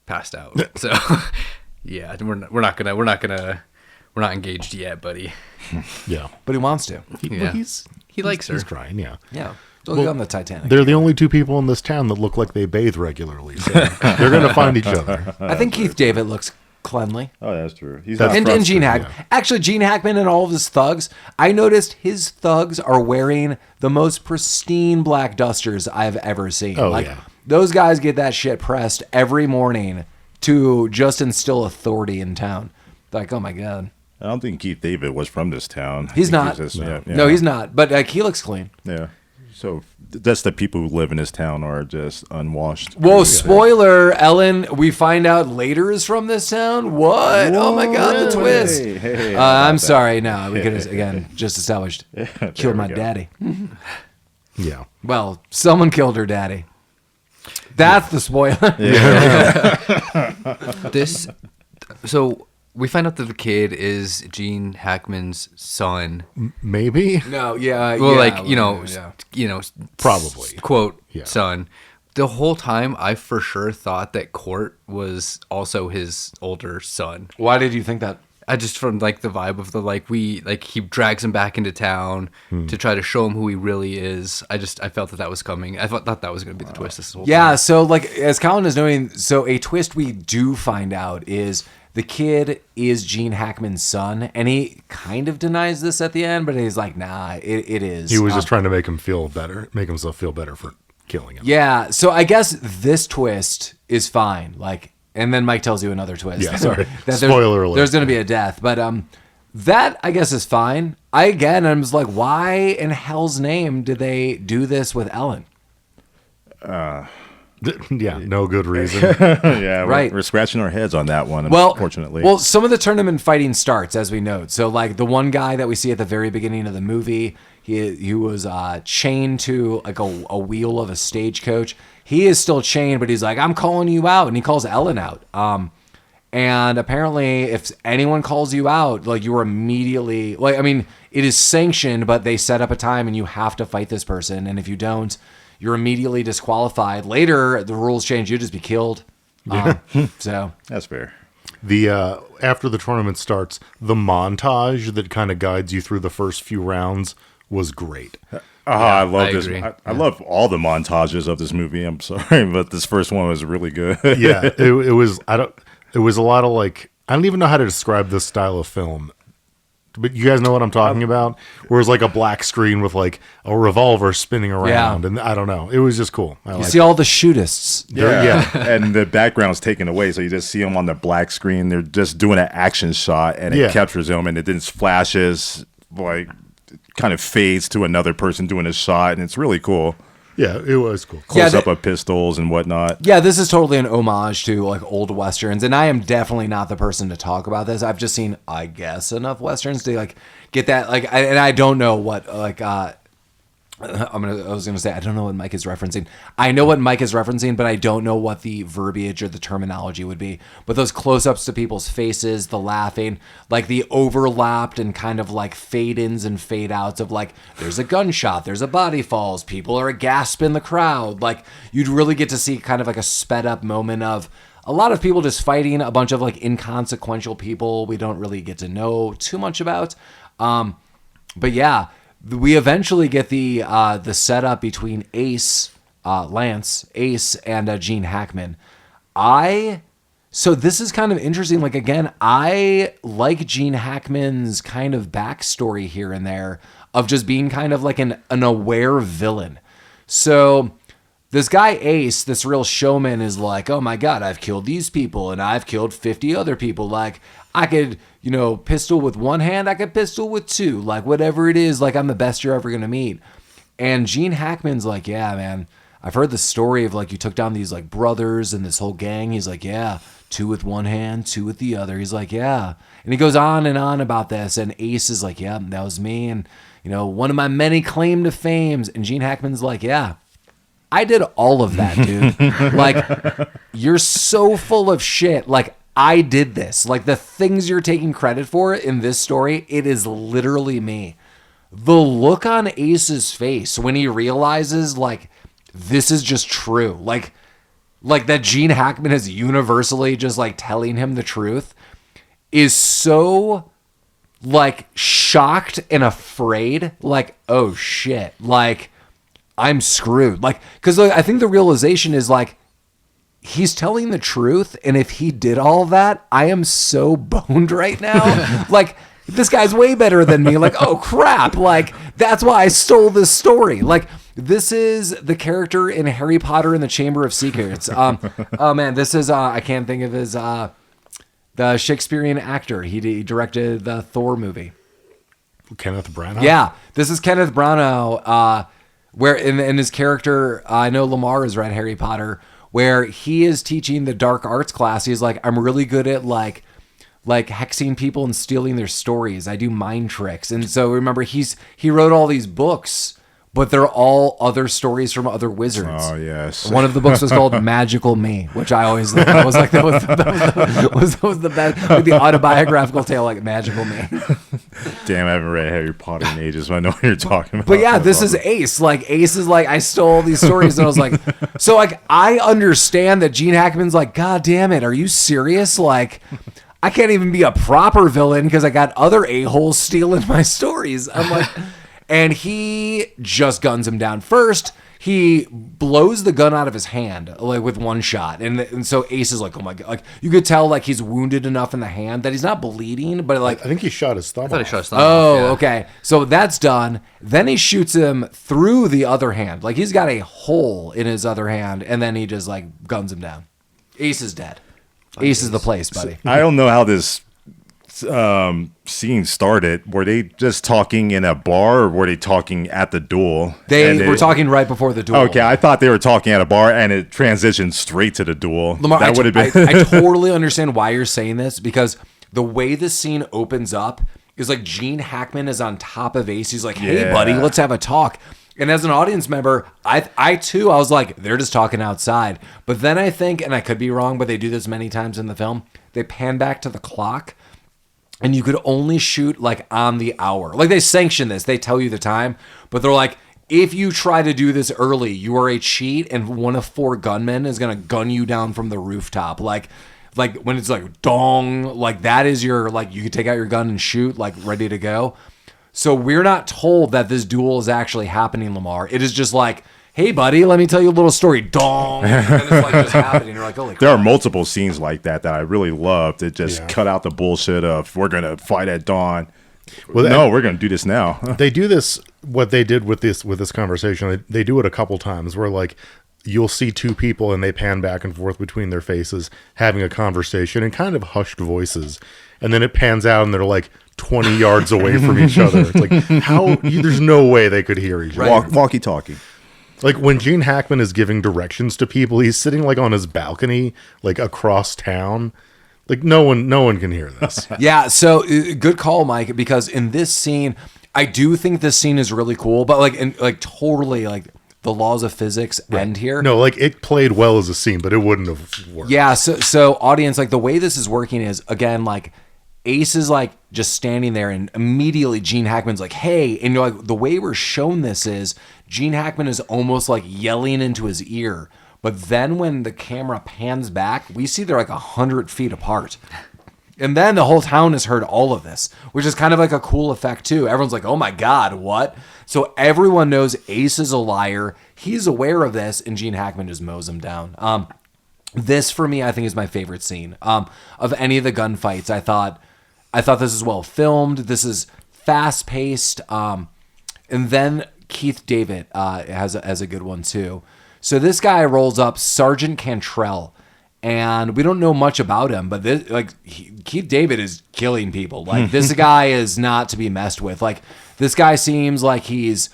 A: passed out. So yeah, we're not engaged yet, buddy.
D: Yeah.
C: But he wants to.
A: Yeah. He likes her.
D: He's trying, yeah.
C: Yeah. Don't go on the Titanic.
D: They're the only two people in this town that look like they bathe regularly. So they're going to find each other.
C: I think Keith David looks cleanly.
B: Oh, that's true. He's
D: That's
B: not
C: And Gene
D: frustrating,
C: Hackman.
D: yeah.
C: Actually, Gene Hackman and all of his thugs, I noticed his thugs are wearing the most pristine black dusters I've ever seen.
D: Oh, yeah.
C: Those guys get that shit pressed every morning to just instill authority in town. Like, oh my God.
B: I don't think Keith David was from this town.
C: He's
B: I
C: not.
B: think
C: No, he's not. But like, he looks clean.
B: Yeah. So that's the people who live in this town are just unwashed.
C: Whoa, spoiler, Ellen, we find out later is from this town? What? Oh my God, the twist.
B: Hey,
C: I'm sorry. No, we could have, again, just established. Killed my daddy.
D: Yeah.
C: Well, someone killed her daddy. That's the spoiler.
A: This, so we find out that the kid is Gene Hackman's son.
D: Maybe.
C: No, yeah.
A: Well,
C: yeah,
A: like
D: Probably.
A: quote
D: Yeah.
A: son. The whole time, I for sure thought that Cort was also his older son.
C: Why did you think that?
A: I just from like the vibe of the he drags him back into town to try to show him who he really is. I felt that was coming. I thought that was going to be the twist this whole
C: Yeah,
A: time.
C: so like as Collin is noting, so a twist we do find out is the kid is Gene Hackman's son, and he kind of denies this at the end, but he's like, nah, it is.
D: He was just trying to make himself feel better for killing him.
C: Yeah, so I guess this twist is fine. Like, and then Mike tells you another twist.
D: Yeah, sorry.
C: That
D: Spoiler alert.
C: There's going to be a death, but that I guess is fine. I was like, why in hell's name did they do this with Ellen?
D: Yeah, no good reason.
B: Yeah,
C: Right.
B: we're scratching our heads on that one,
C: Well,
B: unfortunately.
C: Well, some of the tournament fighting starts, as we note. So, like, the one guy that we see at the very beginning of the movie, he was chained to, like, a wheel of a stagecoach. He is still chained, but he's like, I'm calling you out, and he calls Ellen out. And apparently, if anyone calls you out, like, you are immediately... Like, I mean, it is sanctioned, but they set up a time, and you have to fight this person, and if you don't... You're immediately disqualified. Later, the rules change. You just be killed. So
B: that's fair.
D: The after the tournament starts, the montage that kind of guides you through the first few rounds was great.
B: I love
A: I
B: this.
A: agree.
B: I love all the montages of this movie. I'm sorry, but this first one was really good.
D: Yeah, it was. It was a lot of like. I don't even know how to describe this style of film. But you guys know what I'm talking about? Where it's like a black screen with like a revolver spinning around.
C: Yeah.
D: And I don't know. It was just cool.
C: you see all the shootists.
B: Yeah. And the background's taken away, so you just see them on the black screen. They're just doing an action shot, and it captures them, and it then flashes, like, kind of fades to another person doing a shot, and it's really cool.
D: Yeah, it was cool.
B: Close up of pistols and whatnot.
C: Yeah, this is totally an homage to like old westerns, and I am definitely not the person to talk about this. I've just seen, I guess, enough westerns to like get that. Like, and I don't know what like. I was gonna say I don't know what Mike is referencing. I know what Mike is referencing, but I don't know what the verbiage or the terminology would be. But those close-ups to people's faces, the laughing, like the overlapped and kind of like fade-ins and fade-outs of like there's a gunshot, there's a body falls, people are gasp in the crowd. Like you'd really get to see kind of like a sped-up moment of a lot of people just fighting a bunch of like inconsequential people we don't really get to know too much about. But yeah. We eventually get the setup between Lance, Ace, and Gene Hackman. So this is kind of interesting. Like, again, I like Gene Hackman's kind of backstory here and there of just being kind of like an aware villain. So this guy Ace, this real showman, is like, oh my God, I've killed these people and I've killed 50 other people. Like, I could, pistol with one hand, I could pistol with two. Like, whatever it is, like, I'm the best you're ever going to meet. And Gene Hackman's like, yeah, man, I've heard the story of, like, you took down these, like, brothers and this whole gang. He's like, yeah, two with one hand, two with the other. He's like, yeah. And he goes on and on about this. And Ace is like, yeah, that was me. And, one of my many claim to fames. And Gene Hackman's like, yeah, I did all of that, dude. Like, you're so full of shit. Like, I did this. Like, the things you're taking credit for in this story, it is literally me. The look on Ace's face when he realizes, like, this is just true. Like that Gene Hackman is universally just, like, telling him the truth is so, like, shocked and afraid. Like, oh, shit. Like, I'm screwed. Like, because I think the realization is, like, he's telling the truth, and if he did all that, I am so boned right now. Like, this guy's way better than me. Like, oh crap. Like, that's why I stole this story. Like, this is the character in Harry Potter and the Chamber of Secrets. Oh man, this is I can't think of his the Shakespearean actor. He directed the Thor movie.
D: Kenneth Branagh?
C: Yeah, this is Kenneth Branagh. where in his character, I know Lamar has read Harry Potter, where he is teaching the dark arts class. He's like, I'm really good at like hexing people and stealing their stories. I do mind tricks. And so remember, he wrote all these books, but they're all other stories from other wizards.
B: Oh, yes.
C: One of the books was called Magical Me, which I always thought was like that was the best, like the autobiographical tale, like Magical Me.
B: Damn, I haven't read Harry Potter in ages, but I know what you're talking about.
C: But yeah, this is Ace. Like Ace is like, I stole these stories, and I was like, so like I understand that Gene Hackman's like, God damn it, are you serious? Like, I can't even be a proper villain because I got other a-holes stealing my stories. I'm like, and he just guns him down. First, he blows the gun out of his hand, like with one shot. And so Ace is like, oh my God. Like, you could tell like he's wounded enough in the hand that he's not bleeding, but like.
D: I think he shot his thumb
A: I thought he
D: off.
A: shot his thumb
C: Oh,
A: off, yeah.
C: okay. So that's done. Then he shoots him through the other hand. Like he's got a hole in his other hand, and then he just like guns him down. Ace is dead. Ace is the place, buddy.
B: I don't know how this scene started. Were they just talking in a bar, or were they talking at the duel?
C: They were talking right before the duel.
B: Okay, I thought they were talking at a bar, and it transitioned straight to the duel.
C: Lamar,
B: that would have been.
C: I totally understand why you're saying this, because the way the scene opens up is like Gene Hackman is on top of Ace. He's like, hey,
B: Yeah.
C: buddy, let's have a talk. And as an audience member, I too, I was like, they're just talking outside. But then I think, and I could be wrong, but they do this many times in the film, they pan back to the clock, and you could only shoot like on the hour. Like they sanction this, they tell you the time, but they're like, if you try to do this early, you are a cheat, and one of 4 gunmen is gonna gun you down from the rooftop. Like when it's like dong, like that is your, like you could take out your gun and shoot, like ready to go. So we're not told that this duel is actually happening, Lamar. It is just like, hey, buddy, let me tell you a little story. Dong. And it's like just happening. You're like, holy crap.
B: There are multiple scenes like that I really loved. It just cut out the bullshit of we're gonna fight at dawn.
D: Well,
B: no, we're gonna do this now.
D: They do this. What they did with this conversation, they do it a couple times where like you'll see 2 people and they pan back and forth between their faces having a conversation in kind of hushed voices, and then it pans out and they're like 20 yards away from each other. It's like there's no way they could hear each other.
B: Walkie-talkie.
D: Like when Gene Hackman is giving directions to people, he's sitting like on his balcony, like across town. Like no one can hear this.
C: Yeah, so good call, Mike, because in this scene, I do think this scene is really cool, but like totally like the laws of physics end here.
D: No, like it played well as a scene, but it wouldn't have worked.
C: Yeah, so audience, like the way this is working is, again, like Ace is like just standing there, and immediately Gene Hackman's like, hey, and you're like, the way we're shown this is Gene Hackman is almost like yelling into his ear. But then when the camera pans back, we see they're like 100 feet apart. And then the whole town has heard all of this, which is kind of like a cool effect too. Everyone's like, oh my God, what? So everyone knows Ace is a liar. He's aware of this, and Gene Hackman just mows him down. This for me, I think, is my favorite scene of any of the gunfights. I thought this is well filmed. This is fast paced. And then Keith David has a good one too. So this guy rolls up, Sergeant Cantrell, and we don't know much about him, but Keith David is killing people. Like this guy is not to be messed with. Like this guy seems like he's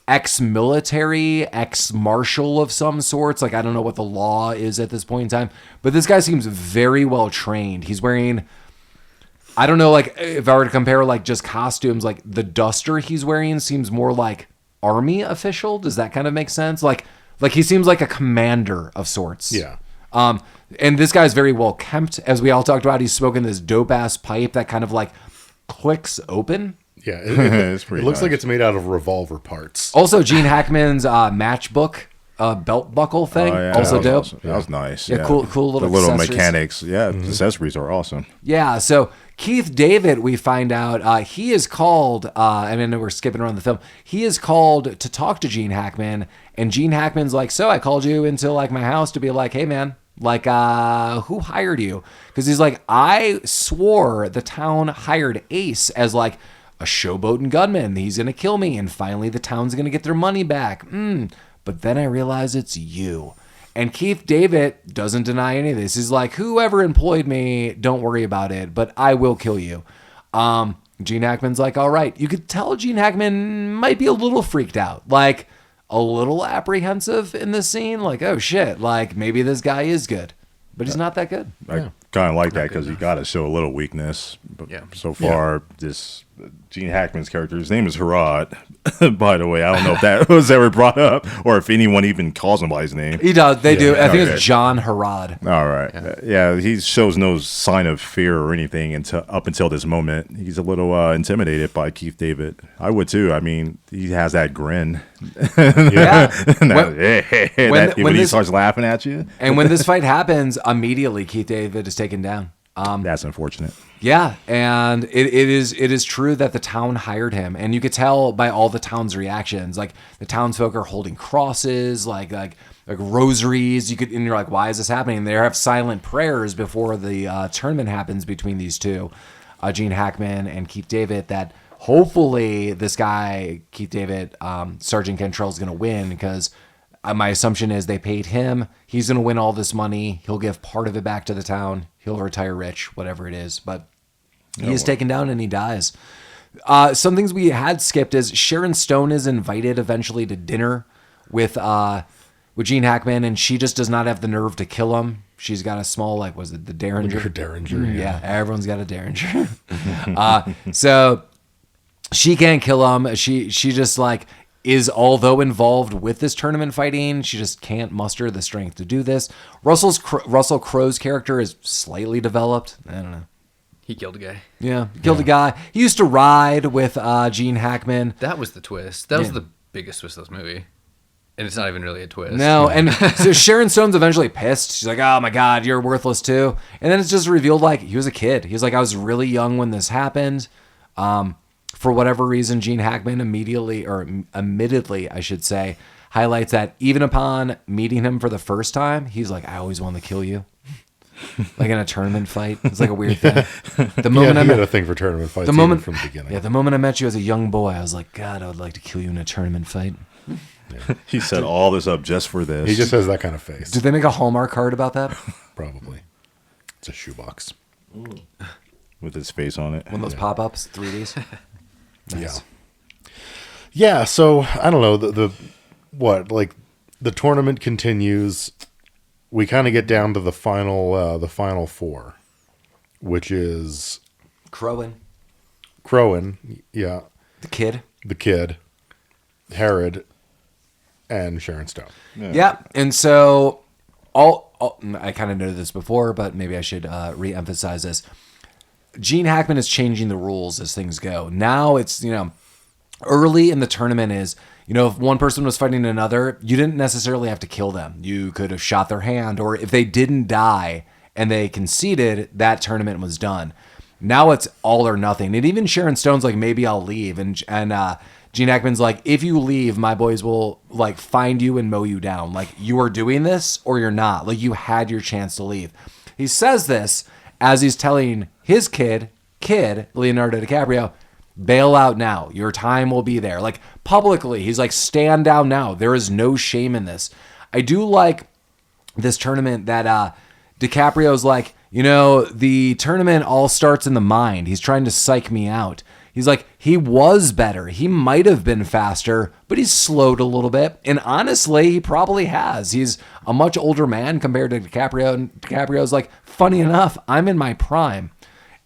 C: ex-military, ex-marshal of some sorts. Like I don't know what the law is at this point in time, but this guy seems very well trained. He's wearing, I don't know, like if I were to compare like just costumes, like the duster he's wearing seems more like army official. Does that kind of make sense? Like he seems like a commander of sorts.
D: Yeah.
C: And this guy's very well kempt, as we all talked about. He's smoking this dope ass pipe that kind of like clicks open.
D: Yeah,
B: It's
D: it
B: pretty
D: looks like
B: nice.
D: it's made out of revolver parts.
C: Also, Gene Hackman's matchbook belt buckle thing,
B: Oh, yeah,
C: also
B: that was
C: dope.
B: awesome. That was nice.
C: Yeah, cool little
B: The little
C: accessories.
B: mechanics. Yeah, accessories are awesome.
C: Yeah, so Keith David, we find out, he is called, I mean, we're skipping around the film, he is called to talk to Gene Hackman, and Gene Hackman's like, so I called you into like my house to be like, hey man, like, who hired you? Because he's like, I swore the town hired Ace as like a showboating gunman. He's going to kill me, and finally the town's going to get their money back. But then I realize it's you. And Keith David doesn't deny any of this. He's like, whoever employed me, don't worry about it, but I will kill you. Gene Hackman's like, all right. You could tell Gene Hackman might be a little freaked out. Like, a little apprehensive in this scene. Like, oh shit, like maybe this guy is good, but he's not that good.
B: I kind of like that because you got to show a little weakness. But so far, this Gene Hackman's character, his name is Horace. By the way, I don't know if that was ever brought up or if anyone even calls him by his name.
C: He does. They do. I think it's John Horace.
B: All right. He shows no sign of fear or anything up until this moment. He's a little intimidated by Keith David. I would too. I mean, he has that grin.
C: Yeah.
B: When he starts laughing at you.
C: And when this fight happens, immediately Keith David is taken down.
B: That's unfortunate.
C: Yeah, and it is true that the town hired him, and you could tell by all the town's reactions. Like the townsfolk are holding crosses, like rosaries. And you're like, why is this happening? They have silent prayers before the tournament happens between these two, Gene Hackman and Keith David. That hopefully this guy Keith David, Sergeant Cantrell, is going to win because. My assumption is they paid him. He's going to win all this money. He'll give part of it back to the town. He'll retire rich, whatever it is. But he is taken down and he dies. Some things we had skipped is Sharon Stone is invited eventually to dinner with Gene Hackman, and she just does not have the nerve to kill him. She's got a small, was it the Derringer?
D: Derringer,
C: yeah. Everyone's got a Derringer. So she can't kill him. She just is although involved with this tournament fighting, she just can't muster the strength to do this. Russell Crowe's character is slightly developed. I don't know.
A: He killed a guy.
C: Yeah, killed a guy. He used to ride with Gene Hackman.
A: That was the twist. That was the biggest twist of this movie. And it's not even really a twist.
C: No, and so Sharon Stone's eventually pissed. She's like, oh my God, you're worthless too. And then it's just revealed he was a kid. He was like, I was really young when this happened. For whatever reason, Gene Hackman admittedly, I should say, highlights that even upon meeting him for the first time, he's like, I always wanted to kill you. Like in a tournament fight. It's like a weird thing. The moment
D: he had a thing for tournament fights from the beginning.
C: Yeah, the moment I met you as a young boy, I was like, God, I would like to kill you in a tournament fight.
B: Yeah. He set all this up just for this.
D: He just has that kind of face.
C: Did they make a Hallmark card about that?
D: Probably. It's a shoebox.
B: With his face on it.
C: One of those pop-ups, 3Ds.
D: Nice. Yeah, so I don't know, the tournament continues. We kind of get down to the final four, which is
C: Crowe,
D: yeah.
C: The kid,
D: Herod, and Sharon Stone.
C: Yeah. And so I kind of noted this before, but maybe I should re-emphasize this. Gene Hackman is changing the rules as things go. Now it's, early in the tournament is, if one person was fighting another, you didn't necessarily have to kill them. You could have shot their hand, or if they didn't die and they conceded, that tournament was done. Now it's all or nothing. And even Sharon Stone's like, maybe I'll leave. And Gene Hackman's like, if you leave, my boys will find you and mow you down. You are doing this or you're not. You had your chance to leave. He says this as he's telling his kid, Leonardo DiCaprio, bail out now. Your time will be there. Publicly, he's like, stand down now. There is no shame in this. I do like this tournament that DiCaprio's like, the tournament all starts in the mind. He's trying to psych me out. He's like, he was better. He might have been faster, but he's slowed a little bit. And honestly, he probably has. He's a much older man compared to DiCaprio. And DiCaprio's like, funny enough, I'm in my prime.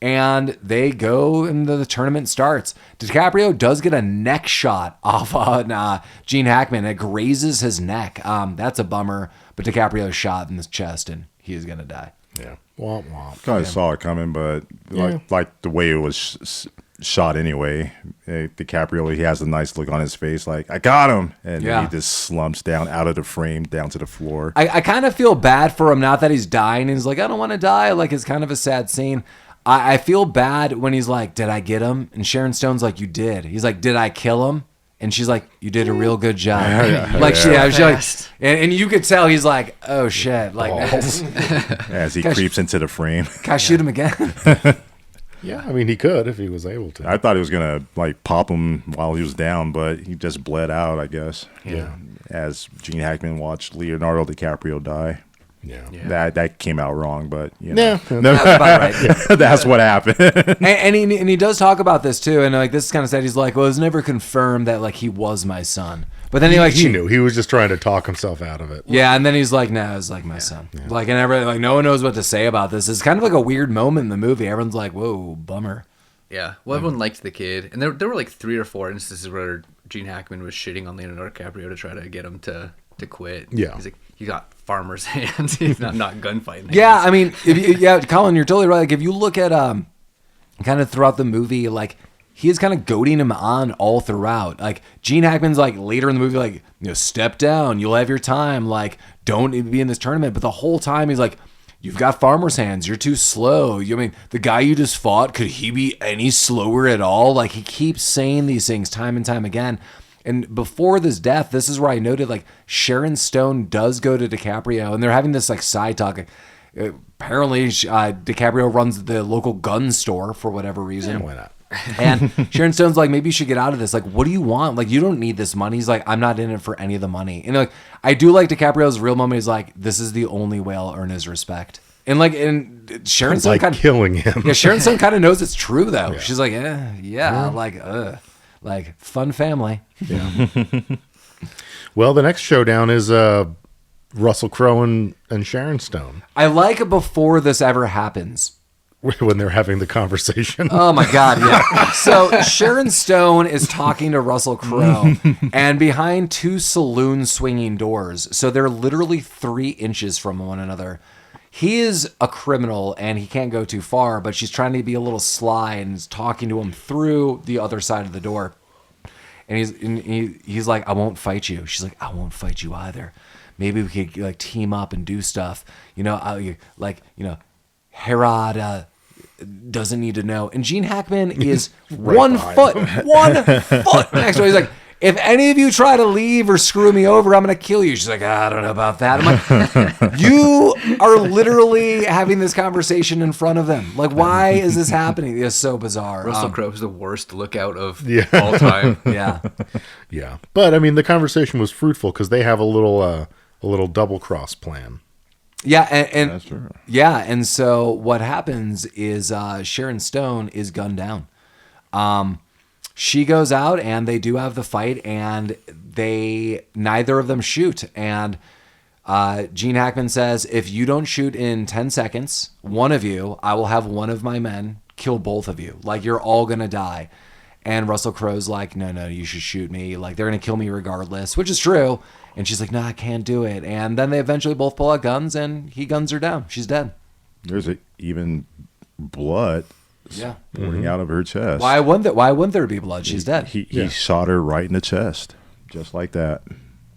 C: And they go and the tournament starts. DiCaprio does get a neck shot off Gene Hackman. It grazes his neck. That's a bummer. But DiCaprio's shot in the chest and he is going to die.
D: Yeah. Womp womp.
B: Kind of saw it coming, but like the way it was shot anyway. DiCaprio, he has a nice look on his face, like, I got him. And then he just slumps down out of the frame, down to the floor.
C: I kind of feel bad for him, not that he's dying. He's like, I don't want to die. It's kind of a sad scene. I feel bad when he's like, did I get him? And Sharon Stone's like, you did. He's like, did I kill him? And she's like, you did a real good job. And you could tell he's like, oh shit.
B: As he creeps into the frame.
C: Can I shoot him again?
D: Yeah, I mean, he could if he was able to.
B: I thought he was going to pop him while he was down, but he just bled out, I guess.
D: Yeah.
B: As Gene Hackman watched Leonardo DiCaprio die.
D: Yeah.
B: That came out wrong, but you know.
D: Yeah.
C: That's about right.
B: That's what happened.
C: And he does talk about this too, and like this is kind of sad. He's like, well, it's never confirmed that like he was my son, but then
D: He knew. He was just trying to talk himself out of it.
C: Yeah, and then he's like, "No, it's like my son." Like, and everybody, like, no one knows what to say about this. It's kind of like a weird moment in the movie. Everyone's like, "Whoa, bummer."
A: Yeah, well, everyone liked the kid, and there were like 3 or 4 instances where Gene Hackman was shitting on Leonardo DiCaprio to try to get him to quit.
D: Yeah.
A: He's like, he got farmer's hands. He's not gunfighting.
C: Yeah, I mean, Collin, you're totally right. Like, if you look at kind of throughout the movie, like he is kind of goading him on all throughout. Like Gene Hackman's like later in the movie, like, you know, step down, you'll have your time. Like, don't be in this tournament. But the whole time he's like, you've got farmer's hands. You're too slow. I mean, the guy you just fought, could he be any slower at all? Like, he keeps saying these things time and time again. And before this death, this is where I noted, like, Sharon Stone does go to DiCaprio, and they're having this, like, side talk. Apparently, DiCaprio runs the local gun store for whatever reason.
D: Yeah, why not?
C: And Sharon Stone's like, maybe you should get out of this. Like, what do you want? Like, you don't need this money. He's like, I'm not in it for any of the money. And like, I do like DiCaprio's real moment. He's like, this is the only way I'll earn his respect. And like, and Sharon Stone
D: Like
C: kind of
D: killing him.
C: Yeah, Sharon Stone kind of knows it's true though. She's like, like fun family.
D: Yeah. Well, the next showdown is Russell Crowe and Sharon Stone
C: I like before this ever happens.
D: when they're having the conversation.
C: Oh my God, yeah. So Sharon Stone is talking to Russell Crowe, and behind 2 saloon swinging doors. So they're literally 3 inches from one another. He is a criminal and he can't go too far, but she's trying to be a little sly and is talking to him through the other side of the door. And he's like, I won't fight you. She's like, I won't fight you either. Maybe we could like team up and do stuff. You know, Herod doesn't need to know. And Gene Hackman is one foot next to her. He's like, if any of you try to leave or screw me over, I'm going to kill you. She's like, I don't know about that. I'm like, you are literally having this conversation in front of them. Like, why is this happening? It's so bizarre.
A: Russell Crowe is the worst lookout of all time.
C: Yeah.
D: Yeah. But I mean, the conversation was fruitful because they have a little double cross plan.
C: Yeah, and
B: That's true.
C: Yeah, and so what happens is Sharon Stone is gunned down. She goes out and they do have the fight, and neither of them shoot. And Gene Hackman says, if you don't shoot in 10 seconds, one of you, I will have one of my men kill both of you. Like, you're all going to die. And Russell Crowe's like, no, you should shoot me. Like, they're going to kill me regardless, which is true. And she's like, no, I can't do it. And then they eventually both pull out guns, and he guns her down. She's dead.
B: There's even blood pouring out of her chest.
C: Why wouldn't there be blood? She's dead.
B: He shot her right in the chest, just like that.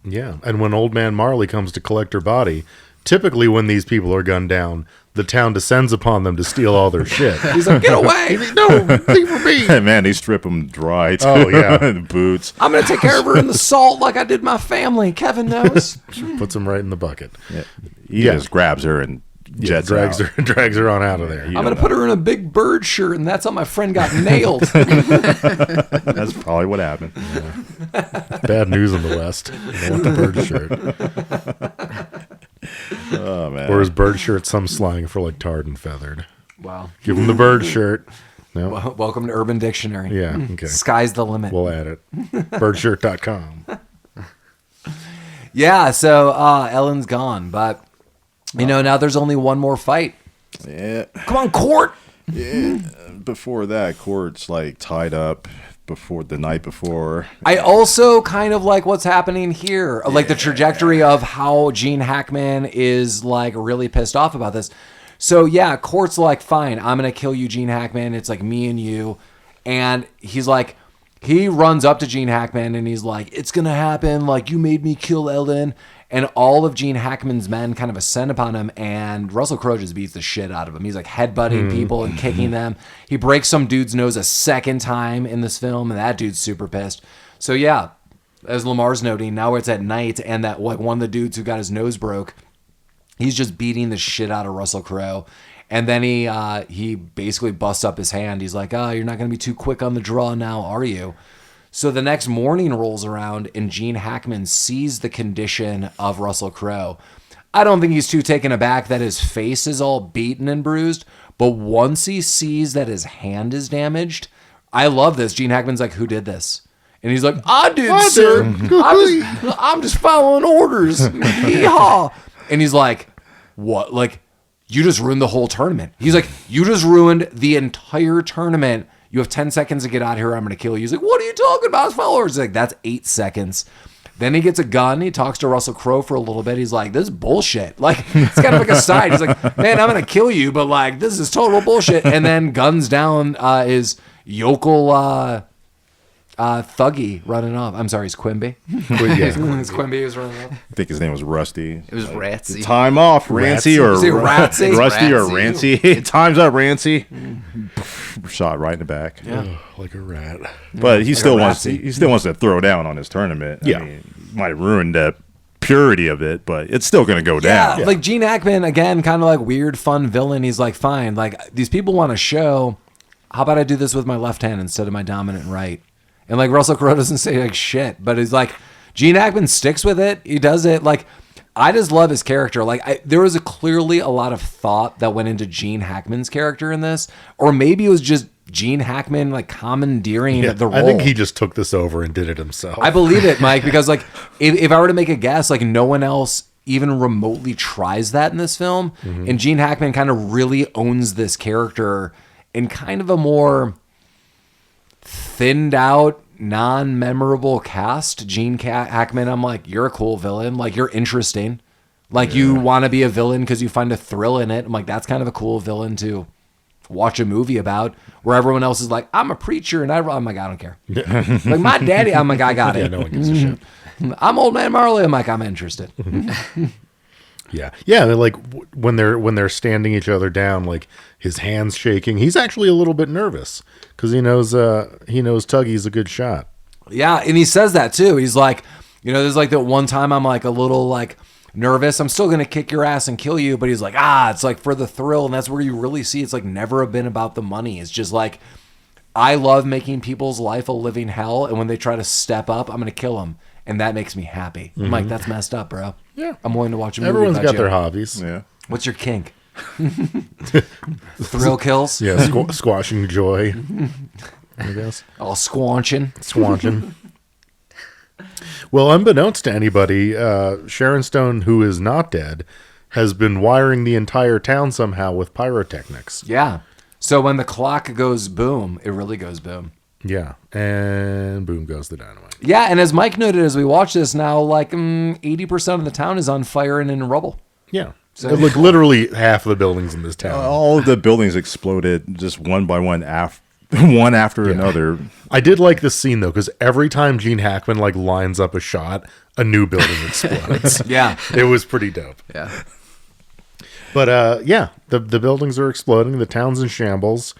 D: Yeah. And when Old Man Marley comes to collect her body, typically when these people are gunned down, the town descends upon them to steal all their shit.
C: He's like, get away.
D: No, leave for me.
B: Man, they strip them dry too.
D: Oh, yeah.
B: The boots.
C: I'm going to take care of her in the salt like I did my family. Kevin knows.
D: Puts them right in the bucket.
B: Yeah. He just grabs her and jets
D: drags
B: out.
D: drags her on out of there.
C: I'm going to put her in a big bird shirt, and that's how my friend got nailed.
B: That's probably what happened.
D: Bad news in the West. They want the bird shirt.
B: Oh, man.
D: Or is bird shirt some slang for like tarred and feathered?
C: Wow.
D: Give them the bird shirt. No.
C: Welcome to Urban Dictionary.
D: Yeah. Okay.
C: Sky's the limit.
D: We'll add it. Birdshirt.com.
C: Yeah, so Ellen's gone, but now there's only one more fight.
B: Yeah.
C: Come on, Cort.
B: Yeah. Before that, Cort's like tied up the night before.
C: I also kind of like what's happening here, like the trajectory of how Gene Hackman is like really pissed off about this. So yeah, Cort's like, fine, I'm gonna kill you, Gene Hackman. It's like me and you, and he's like, he runs up to Gene Hackman and he's like, it's gonna happen. Like, you made me kill Ellen. And all of Gene Hackman's men kind of ascend upon him, and Russell Crowe just beats the shit out of him. He's like headbutting people and kicking them. He breaks some dude's nose a second time in this film, and that dude's super pissed. So yeah, as Lamar's noting, now it's at night, and that like one of the dudes who got his nose broke, he's just beating the shit out of Russell Crowe. And then he basically busts up his hand. He's like, you're not going to be too quick on the draw now, are you? So the next morning rolls around and Gene Hackman sees the condition of Russell Crowe. I don't think he's too taken aback that his face is all beaten and bruised. But once he sees that his hand is damaged, I love this. Gene Hackman's like, who did this? And he's like, I did, sir. I'm just following orders. Yeehaw. And he's like, what? Like, you just ruined the whole tournament. He's like, you just ruined the entire tournament. You have 10 seconds to get out of here. I'm going to kill you. He's like, what are you talking about? Followers. He's like, that's 8 seconds. Then he gets a gun. He talks to Russell Crowe for a little bit. He's like, this is bullshit. Like, it's kind of like a side. He's like, man, I'm going to kill you, but like, this is total bullshit. And then guns down is yokel Thuggy running off. I'm sorry, he's Quimby. It's Quimby who's running off.
B: I think his name was Rusty.
A: It was Ratsy.
B: Time off, Rancy or
C: Is it Ratsy?
B: Rusty or Rancy. Time's up, Rancy. Shot right in the back.
D: Yeah, like a rat.
B: But he
C: Like
B: still
C: a
B: wants
C: Ratsy.
B: he still wants to throw down on his tournament.
D: Yeah.
B: I mean, might ruin the purity of it, but it's still going to go down.
C: Yeah, like Gene Hackman, again, kind of like weird, fun villain. He's like, fine, like these people want to show, how about I do this with my left hand instead of my dominant right? And like Russell Crowe doesn't say like shit, but he's like, Gene Hackman sticks with it. He does it. Like, I just love his character. Like, there was clearly a lot of thought that went into Gene Hackman's character in this, or maybe it was just Gene Hackman like commandeering the role.
D: I think he just took this over and did it himself.
C: I believe it, Mike, because like if I were to make a guess, like no one else even remotely tries that in this film. And Gene Hackman kind of really owns this character in kind of a more thinned out, non-memorable cast. Gene Hackman, I'm like, you're a cool villain. Like, you're interesting. Like, you want to be a villain because you find a thrill in it. I'm like, that's kind of a cool villain to watch a movie about, where everyone else is like, I'm a preacher, and I'm like, I don't care. Like, my daddy, I'm like, I got it.
D: Yeah, no one gives a shit.
C: I'm Old Man Marley. I'm like, I'm interested.
D: Yeah, they're like when they're standing each other down, like his hands shaking. He's actually a little bit nervous because he knows Tuggy's a good shot.
C: Yeah, and he says that too. He's like, there's like that one time I'm like a little like nervous. I'm still gonna kick your ass and kill you, but he's like, it's like for the thrill, and that's where you really see it's like never been about the money. It's just like, I love making people's life a living hell, and when they try to step up, I'm gonna kill them, and that makes me happy. I'm like, that's messed up, bro.
D: Yeah,
C: I'm willing to watch a movie.
D: everyone's
C: about
D: got their
C: you.
D: hobbies.
B: Yeah.
C: What's your kink? Thrill kills.
D: Yeah, squashing joy, I guess.
C: All squanching.
D: Swanching. Well, unbeknownst to anybody, Sharon Stone, who is not dead, has been wiring the entire town somehow with pyrotechnics.
C: Yeah. So when the clock goes boom, it really goes boom.
D: Yeah, and boom goes the dynamite.
C: Yeah, and as Mike noted, as we watch this now, like 80% of the town is on fire and in rubble.
D: Yeah, so like literally half of the buildings in this town.
B: All of the buildings exploded just one by one one after another.
D: I did like this scene though, because every time Gene Hackman like lines up a shot, a new building explodes.
C: Yeah.
D: It was pretty dope.
A: Yeah.
D: But the buildings are exploding, the town's in shambles,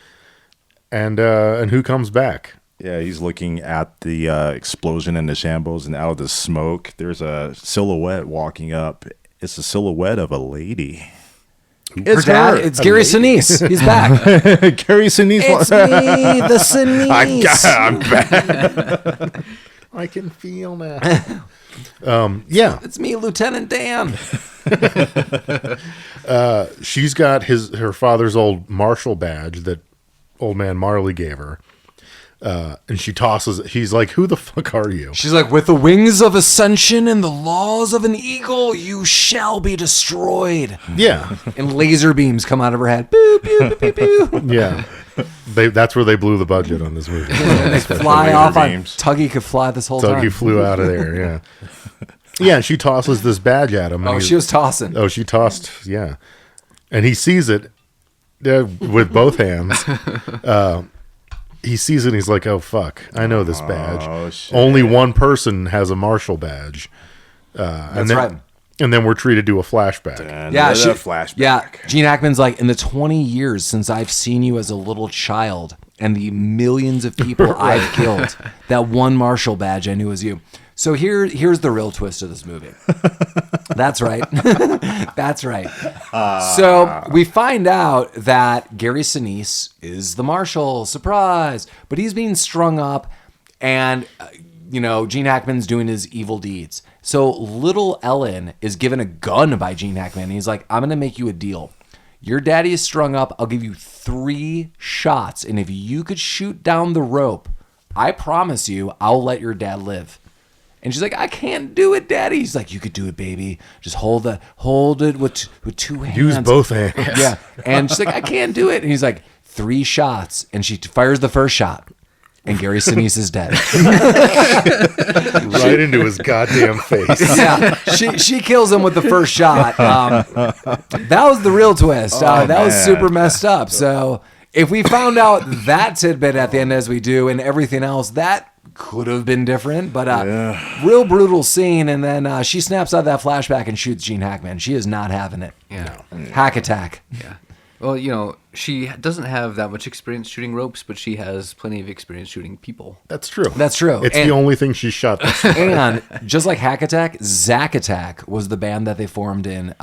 D: and who comes back?
B: Yeah, he's looking at the explosion and the shambles, and out of the smoke, there's a silhouette walking up. It's a silhouette of a lady.
C: It's
D: her.
C: It's Gary Sinise. He's back.
B: Gary Sinise.
C: It's me, the Sinise.
B: I'm back.
D: I can feel now. Yeah,
C: It's me, Lieutenant Dan.
D: she's got her father's old marshal badge that old man Marley gave her. And she tosses it. He's like, who the fuck are you?
C: She's like, with the wings of ascension and the laws of an eagle, you shall be destroyed.
D: Yeah.
C: And laser beams come out of her head. Boo, boo, boo, boo, boo.
D: Yeah. That's where they blew the budget on this movie.
C: They fly
B: laser
C: off on
B: beams.
C: Tuggy could fly this whole
D: So
C: time.
D: he flew out of there, yeah. Yeah, she tosses this badge at him. and
C: Oh,
D: he-
C: she was tossing.
D: Oh, she tossed, yeah. And he sees it with both hands. He sees it and he's like, oh, fuck. I know this badge.
B: Oh, shit.
D: Only one person has a marshal badge.
C: That's right.
D: And then we're treated to a flashback.
B: And
C: Yeah,
B: another flashback.
C: Yeah, Gene Hackman's like, in the 20 years since I've seen you as a little child and the millions of people I've killed, that one marshal badge I knew was you. So here's the real twist of this movie. That's right. That's right. So we find out that Gary Sinise is the marshal. Surprise. But he's being strung up, and Gene Hackman's doing his evil deeds. So little Ellen is given a gun by Gene Hackman. And he's like, I'm going to make you a deal. Your daddy is strung up. I'll give you 3 shots. And if you could shoot down the rope, I promise you, I'll let your dad live. And she's like, I can't do it, Daddy. He's like, you could do it, baby. Just hold it with 2 hands.
D: Use both hands.
C: Yeah. And she's like, I can't do it. And he's like, 3 shots. And she fires the first shot. And Gary Sinise is dead.
D: Right into his goddamn face.
C: Yeah. She kills him with the first shot. That was the real twist. That was super messed up. So if we found out that tidbit at the end as we do and everything else, that could have been different, but real brutal scene. And then she snaps out of that flashback and shoots Gene Hackman. She is not having it.
A: Yeah.
C: Hack attack.
A: Yeah. Well, she doesn't have that much experience shooting ropes, but she has plenty of experience shooting people.
D: That's true.
C: That's true.
D: It's the only thing she shot.
C: And just like Hack Attack, Zack Attack was the band that they formed in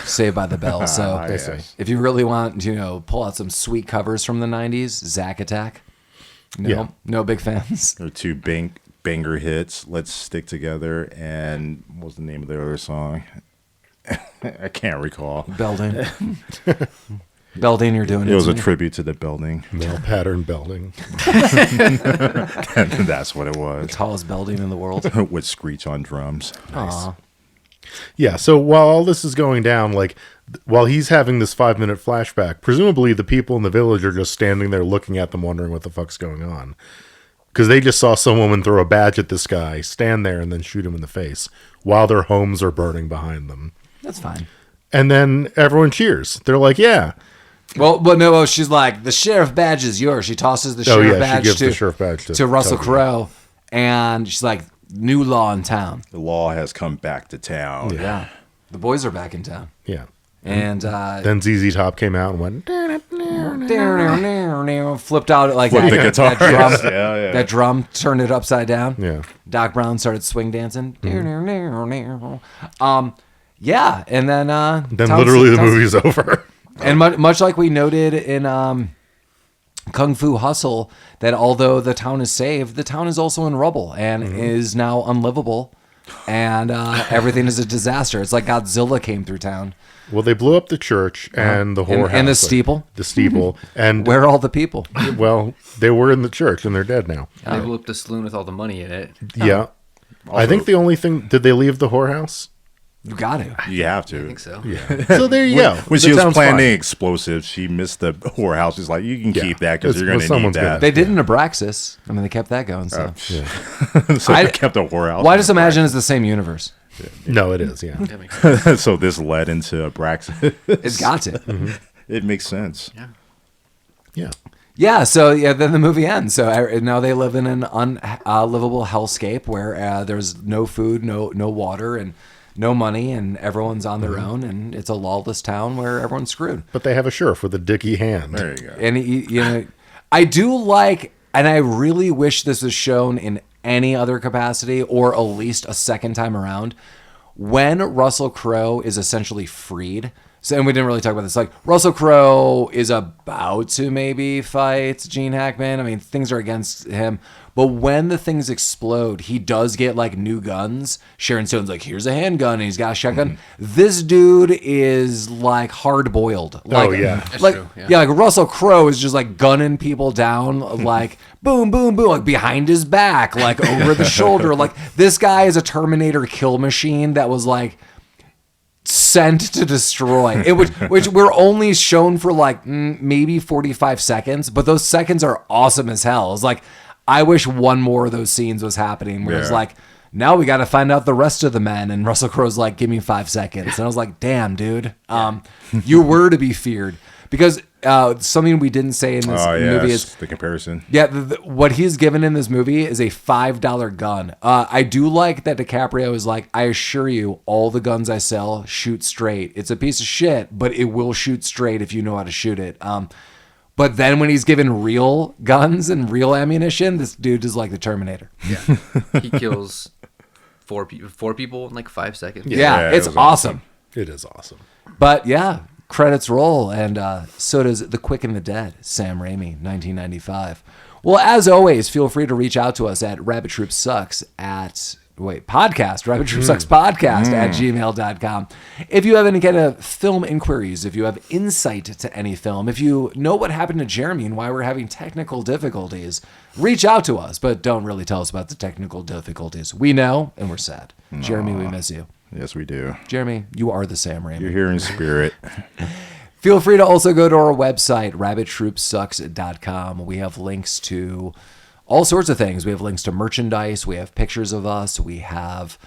C: Saved by the Bell. So
B: Yes.
C: if you really want to, pull out some sweet covers from the 90s, Zack Attack. No big fans.
B: There are 2 banger hits. Let's Stick Together, and what was the name of the other song? I can't recall.
C: Belding. Belding, you're doing it.
B: It was
C: to
B: a
C: me.
B: tribute to the building.
D: Male pattern belting.
B: That's what it was.
C: Tallest Belding in the world.
B: With Screech on drums.
C: Aw.
D: Yeah, so while all this is going down, while he's having this 5-minute flashback, presumably the people in the village are just standing there looking at them wondering what the fuck's going on. Because they just saw some woman throw a badge at this guy, stand there, and then shoot him in the face while their homes are burning behind them.
C: That's fine.
D: And then everyone cheers. They're like, yeah.
C: Well, but no, she's like, the sheriff badge is yours. She tosses the sheriff badge,
D: she gives the sheriff badge
C: to Russell
D: Toby.
C: Crowe. And she's like, new law in town.
B: The law has come back to town.
C: Yeah. The boys are back in town.
D: Yeah.
C: And
D: Then ZZ Top came out and went,
C: flipped out like
B: With
C: that,
B: the guitar.
C: that drum.
B: Yeah.
C: That drum turned it upside down.
D: yeah.
C: Doc Brown started swing dancing. Yeah, and then
D: Literally the movie's over.
C: And much like we noted in Kung Fu Hustle, that although the town is saved, the town is also in rubble and is now unlivable, and everything is a disaster. It's like Godzilla came through town.
D: Well, they blew up the church and the whorehouse.
C: And the steeple.
D: The steeple. And,
C: Where are all the people?
D: well, they were in the church and they're dead now.
A: They blew up the saloon with all the money in it.
D: Yeah. I think the only thing, did they leave the whorehouse?
C: You got to.
B: You have to.
A: I think so.
D: Yeah. So there you go.
B: When
D: The
B: she was
D: town's
B: planning
D: fine.
B: explosives, she missed the whorehouse. She's like, you can
D: Yeah.
B: keep that because
D: It's-
B: you're going to need
D: someone's
B: that.
D: gonna-
C: They did in Abraxas. I mean, they kept that going. So,
B: So
C: I-
B: they kept the whorehouse.
C: well, I just imagine it's the same universe.
D: No, it is, yeah.
A: That makes sense.
B: So this led into Braxton.
C: It's got to.
B: It makes sense.
A: Yeah.
D: Yeah.
C: Yeah, so then the movie ends. So now they live in an unlivable hellscape where there's no food, no water, and no money, and everyone's on their own, and it's a lawless town where everyone's screwed.
D: But they have a sheriff with a dicky hand.
B: There you go.
C: And I do like, and I really wish this was shown in any other capacity, or at least a second time around, when Russell Crowe is essentially freed. So, and we didn't really talk about this. Like, Russell Crowe is about to maybe fight Gene Hackman. I mean, things are against him. But when the things explode, he does get, like, new guns. Sharon Stone's like, here's a handgun, and he's got a shotgun. This dude is, like, hard-boiled. Like,
D: yeah.
A: That's
C: like,
A: true, yeah.
C: yeah, like, Russell Crowe is just, like, gunning people down, like, boom, boom, boom, like, behind his back, like, over the shoulder. Like, this guy is a Terminator kill machine that was, like, sent to destroy it, which we're only shown for like maybe 45 seconds, but those seconds are awesome as hell. It's like, I wish one more of those scenes was happening where it's
B: Yeah.
C: like, now we got to find out the rest of the men, and Russell Crowe's like, give me 5 seconds, and I was like, damn, dude, you were to be feared. Because something we didn't say in this movie is,
B: the comparison.
C: yeah, what he's given in this movie is a $5 gun. I do like that DiCaprio is like, I assure you, all the guns I sell shoot straight. It's a piece of shit, but it will shoot straight if you know how to shoot it. But then when he's given real guns and real ammunition, this dude is like the Terminator.
A: Yeah. He kills four people in like 5 seconds.
C: Yeah,
B: it
C: it's
B: was
C: awesome.
D: It is awesome.
C: But yeah, credits roll, and so does The Quick and the Dead, Sam Raimi, 1995. Well, as always, feel free to reach out to us at Rabbit Troop Sucks podcast, Rabbit Troop Sucks podcast at gmail.com. If you have any kind of film inquiries, if you have insight to any film, if you know what happened to Jeremy and why we're having technical difficulties, reach out to us, but don't really tell us about the technical difficulties. We know, and we're sad. Jeremy, we miss you.
B: Yes, we do.
C: Jeremy, you are the Sam Raimi.
B: You're here in spirit.
C: Feel free to also go to our website, rabbittroopsucks.com. We have links to all sorts of things. We have links to merchandise. We have pictures of us. We have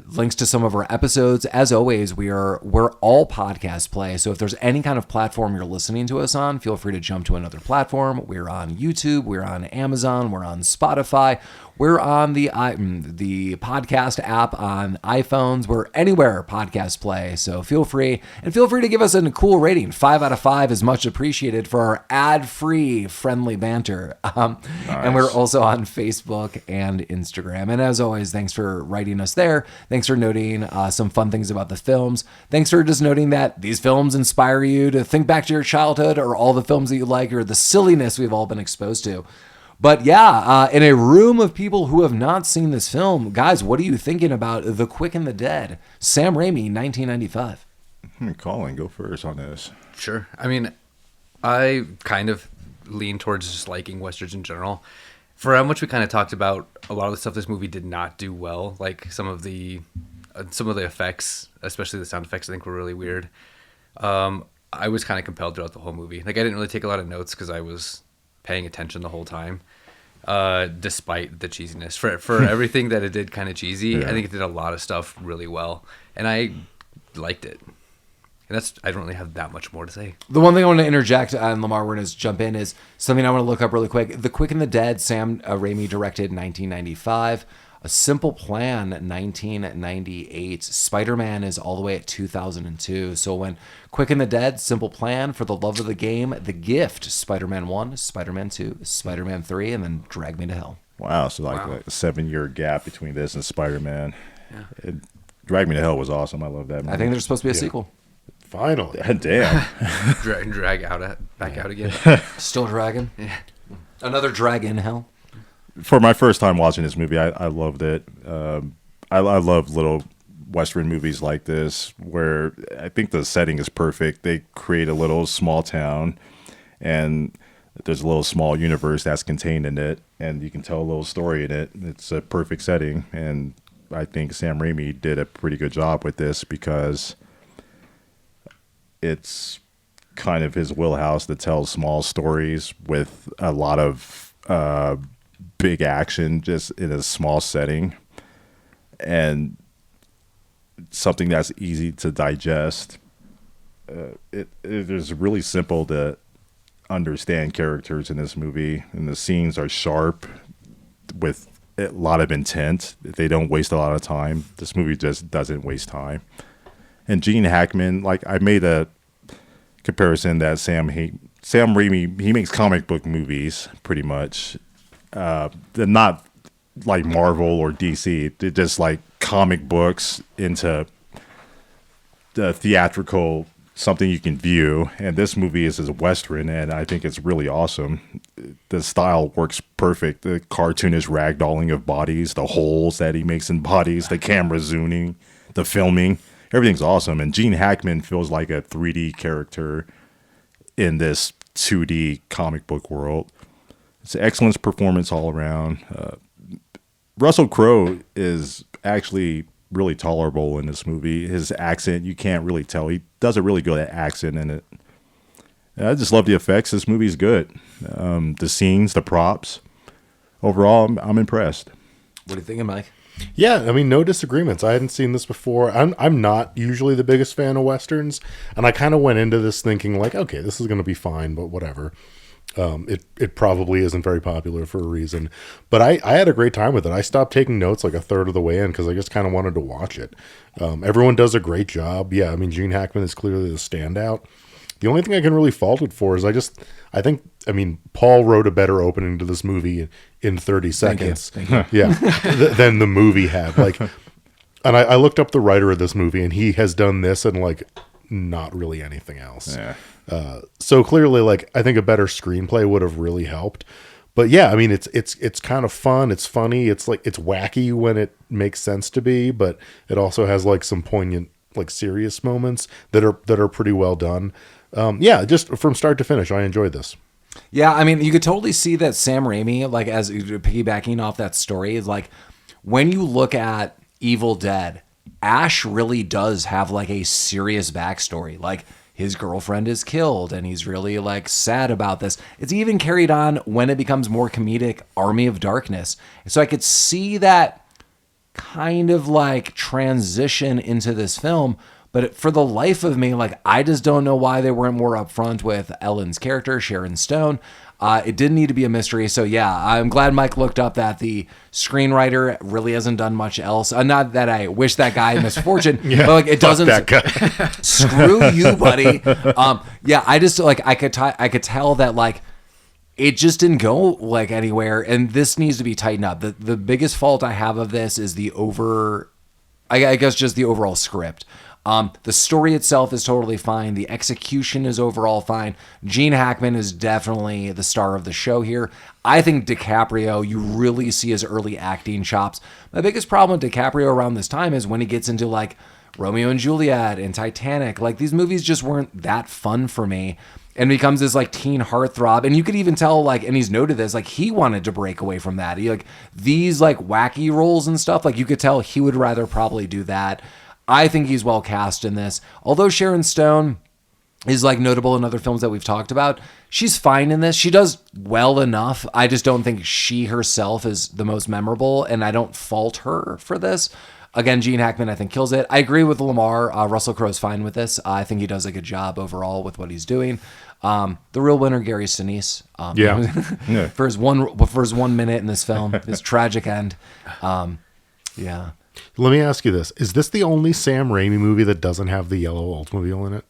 C: links to some of our episodes. As always, we're all podcast play. So if there's any kind of platform you're listening to us on, feel free to jump to another platform. We're on YouTube. We're on Amazon. We're on Spotify. We're on the podcast app on iPhones. We're anywhere podcasts play. So feel free to give us a cool rating. 5 out of 5 is much appreciated for our ad-free friendly banter. Nice. And we're also on Facebook and Instagram. And as always, thanks for writing us there. Thanks for noting some fun things about the films. Thanks for just noting that these films inspire you to think back to your childhood or all the films that you like or the silliness we've all been exposed to. But yeah, in a room of people who have not seen this film, guys, what are you thinking about The Quick and the Dead? Sam Raimi, 1995.
B: Collin, go first on this.
A: Sure. I mean, I kind of lean towards just liking Westerns in general. For how much we kind of talked about a lot of the stuff this movie did not do well, like some of the effects, especially the sound effects, I think were really weird. I was kind of compelled throughout the whole movie. Like, I didn't really take a lot of notes because I was paying attention the whole time, despite the cheesiness. For everything that it did kind of cheesy, I think it did a lot of stuff really well, and I liked it. And I don't really have that much more to say. The
C: one thing I want to interject, and Lamar, we're going to jump in, is something I want to look up really quick. The Quick and the Dead, Sam Raimi directed 1995. A Simple Plan, 1998. Spider-Man is all the way at 2002. So when Quick and the Dead, Simple Plan, For the Love of the Game, The Gift, Spider-Man 1, Spider-Man 2, Spider-Man 3, and then Drag Me to Hell.
B: Wow, so like a 7-year gap between this and Spider-Man. Yeah. Drag Me to Hell was awesome. I love that movie.
C: I think there's supposed to be a sequel.
D: Finally.
B: Damn.
A: drag back out again.
C: Still dragging? Yeah. Another drag in hell.
B: For my first time watching this movie, I loved it. I love little Western movies like this where I think the setting is perfect. They create a little small town and there's a little small universe that's contained in it, and you can tell a little story in it. It's a perfect setting, and I think Sam Raimi did a pretty good job with this because it's kind of his wheelhouse to tell small stories with a lot of big action just in a small setting, and something that's easy to digest. It is really simple to understand characters in this movie, and the scenes are sharp with a lot of intent. They don't waste a lot of time. This movie just doesn't waste time. And Gene Hackman, like, I made a comparison that Sam Raimi, he makes comic book movies pretty much. They're not like Marvel or DC. They're just like comic books into the theatrical, something you can view. And this movie is a Western, and I think it's really awesome. The style works perfect. The cartoonish ragdolling of bodies, the holes that he makes in bodies, the camera zooming, the filming. Everything's awesome, and Gene Hackman feels like a 3D character in this 2D comic book world. It's an excellent performance all around. Russell Crowe is actually really tolerable in this movie. His accent, you can't really tell. He does a really good accent in it. I just love the effects. This movie's good. The scenes, the props. Overall, I'm impressed.
C: What are you thinking, Mike?
D: Yeah, I mean, no disagreements. I hadn't seen this before. I'm not usually the biggest fan of Westerns, and I kind of went into this thinking like, okay, this is going to be fine, but whatever. It probably isn't very popular for a reason, but I had a great time with it. I stopped taking notes like a third of the way in because I just kind of wanted to watch it. Everyone does a great job. Yeah, I mean, Gene Hackman is clearly the standout. The only thing I can really fault it for is I think Paul wrote a better opening to this movie in 30 seconds.
C: Thank you.
D: Yeah, than the movie had. Like, and I looked up the writer of this movie, and he has done this and like not really anything else.
B: Yeah.
D: So clearly, like, I think a better screenplay would have really helped. But yeah, I mean, it's kind of fun. It's funny. It's like it's wacky when it makes sense to be, but it also has like some poignant, like serious moments that are pretty well done. Yeah, just from start to finish, I enjoyed this.
C: Yeah, I mean, you could totally see that Sam Raimi, like as piggybacking off that story, is like when you look at Evil Dead, Ash really does have like a serious backstory. Like his girlfriend is killed and he's really like sad about this. It's even carried on when it becomes more comedic, Army of Darkness. So I could see that kind of like transition into this film. But for the life of me, like, I just don't know why they weren't more upfront with Ellen's character, Sharon Stone. It didn't need to be a mystery. So, yeah, I'm glad Mike looked up that the screenwriter really hasn't done much else. Not that I wish that guy misfortune, but, like, it doesn't.
D: That guy.
C: Screw you, buddy. Yeah, I just, like, I could tell that, like, it just didn't go, like, anywhere. And this needs to be tightened up. The biggest fault I have of this is I guess just the overall script. The story itself is totally fine. The execution is overall fine. Gene Hackman is definitely the star of the show here. I think DiCaprio, you really see his early acting chops. My biggest problem with DiCaprio around this time is when he gets into like Romeo and Juliet and Titanic. Like these movies just weren't that fun for me. And becomes this like teen heartthrob. And you could even tell, like, and he's noted this, like he wanted to break away from that. He like these like wacky roles and stuff, like you could tell he would rather probably do that. I think he's well cast in this. Although Sharon Stone is like notable in other films that we've talked about, she's fine in this. She does well enough. I just don't think she herself is the most memorable, and I don't fault her for this. Again, Gene Hackman, I think, kills it. I agree with Lamar. Russell Crowe's fine with this. I think he does a good job overall with what he's doing. The real winner, Gary Sinise.
D: Yeah.
C: For his 1 minute in this film, his tragic end. Yeah.
D: Let me ask you this. Is this the only Sam Raimi movie that doesn't have the yellow Oldsmobile in it?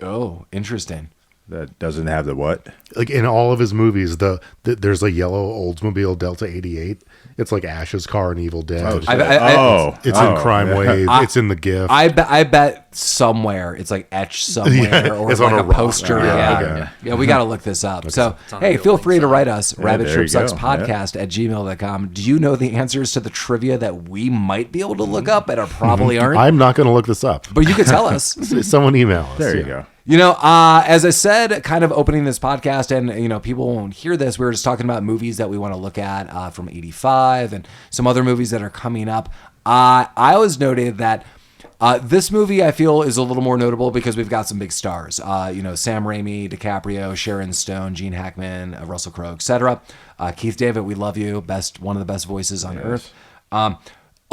C: Oh, interesting.
B: That doesn't have the what?
D: Like in all of his movies, there's a yellow Oldsmobile Delta 88. It's like Ash's car in Evil Dead. It's in Crime Wave. It's in The Gift.
C: I bet somewhere it's like etched somewhere, or
D: it's
C: like
D: on
C: a
D: a rock.
C: poster.
D: Okay.
C: Yeah, we got to look this up. So, hey, feel free to write us, rabbitshipsuckspodcast@gmail.com. Do you know the answers to the trivia that we might be able to look up but are probably aren't?
D: I'm not going to look this up.
C: But you could tell us.
D: Someone email us.
B: There you go.
C: You know, as I said, kind of opening this podcast, and, you know, people won't hear this, we were just talking about movies that we want to look at from 85 and some other movies that are coming up. I always noted that this movie, I feel, is a little more notable because we've got some big stars. You know, Sam Raimi, DiCaprio, Sharon Stone, Gene Hackman, Russell Crowe, etc. Keith David, we love you. One of the best voices on earth.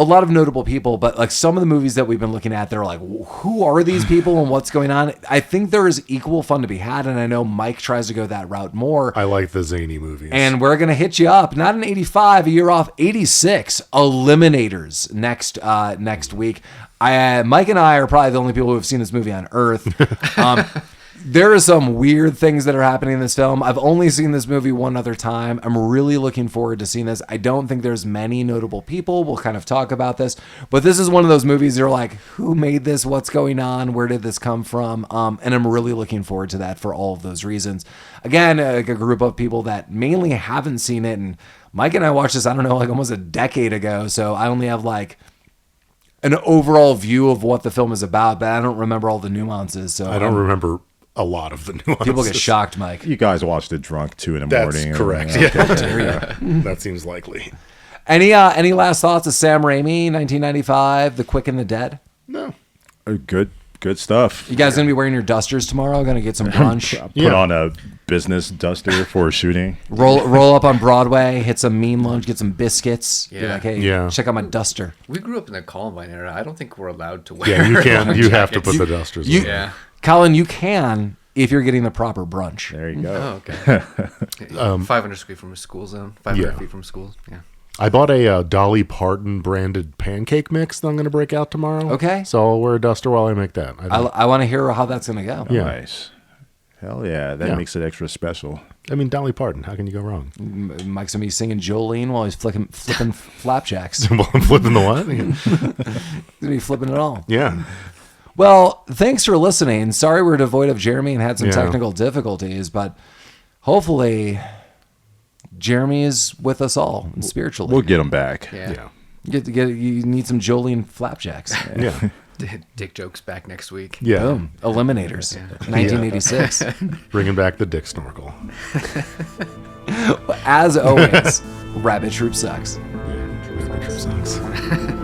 C: A lot of notable people, but like some of the movies that we've been looking at, they're like, who are these people and what's going on? I think there is equal fun to be had, and I know Mike tries to go that route more.
D: I like the zany movies.
C: And we're going to hit you up, not in 85, a year off, 86, Eliminators next week. Mike and I are probably the only people who have seen this movie on Earth. There are some weird things that are happening in this film. I've only seen this movie one other time. I'm really looking forward to seeing this. I don't think there's many notable people. We'll kind of talk about this. But this is one of those movies that are like, who made this? What's going on? Where did this come from? And I'm really looking forward to that for all of those reasons. Again, a group of people that mainly haven't seen it. And Mike and I watched this, I don't know, like almost a decade ago. So I only have like an overall view of what the film is about, but I don't remember all the nuances. So
D: I don't remember a lot of the nuances.
C: People get shocked, Mike.
B: You guys watched it drunk 2 a.m.
D: That's correct.
B: Yeah.
D: That seems likely.
C: Any last thoughts of Sam Raimi, 1995, The Quick and the Dead?
D: No.
B: Good stuff.
C: You guys gonna be wearing your dusters tomorrow? Gonna get some brunch?
B: Put on a business duster for shooting.
C: Roll up on Broadway, hit some mean lunch, get some biscuits. Be
A: Yeah.
C: like, hey,
D: Yeah.
C: check out my duster.
A: We grew up in the Columbine era. I don't think we're allowed to wear.
D: Yeah, you can't.
A: long
D: You have to
A: jackets.
D: put the dusters
C: You-
D: on.
A: Yeah.
C: Collin, you can if you're getting the proper brunch.
B: There you go.
A: Oh, okay. 500 feet from a school zone. 500 feet from schools. Yeah.
D: I bought a Dolly Parton branded pancake mix that I'm going to break out tomorrow.
C: Okay.
D: So I'll wear a duster while I make that.
C: I want to hear how that's gonna go.
D: Yeah.
B: Nice. Hell yeah. That
D: Yeah.
B: makes it extra special.
D: I mean, Dolly Parton. How can you go wrong?
C: Mike's gonna be singing Jolene while he's flipping flapjacks.
D: Well, I'm flipping the what?
C: He's gonna be flipping it all.
D: Yeah.
C: Well, thanks for listening. Sorry we're devoid of Jeremy and had some
D: Yeah.
C: technical difficulties, but hopefully Jeremy is with us all spiritually.
B: We'll get him back.
A: Yeah.
C: You need some Jolene flapjacks.
D: Yeah.
A: Dick jokes back next week.
D: Yeah.
C: Boom. Eliminators. 1986.
D: Bringing back the dick snorkel.
C: As always, Rabbit Troop sucks.
D: Yeah. Sucks.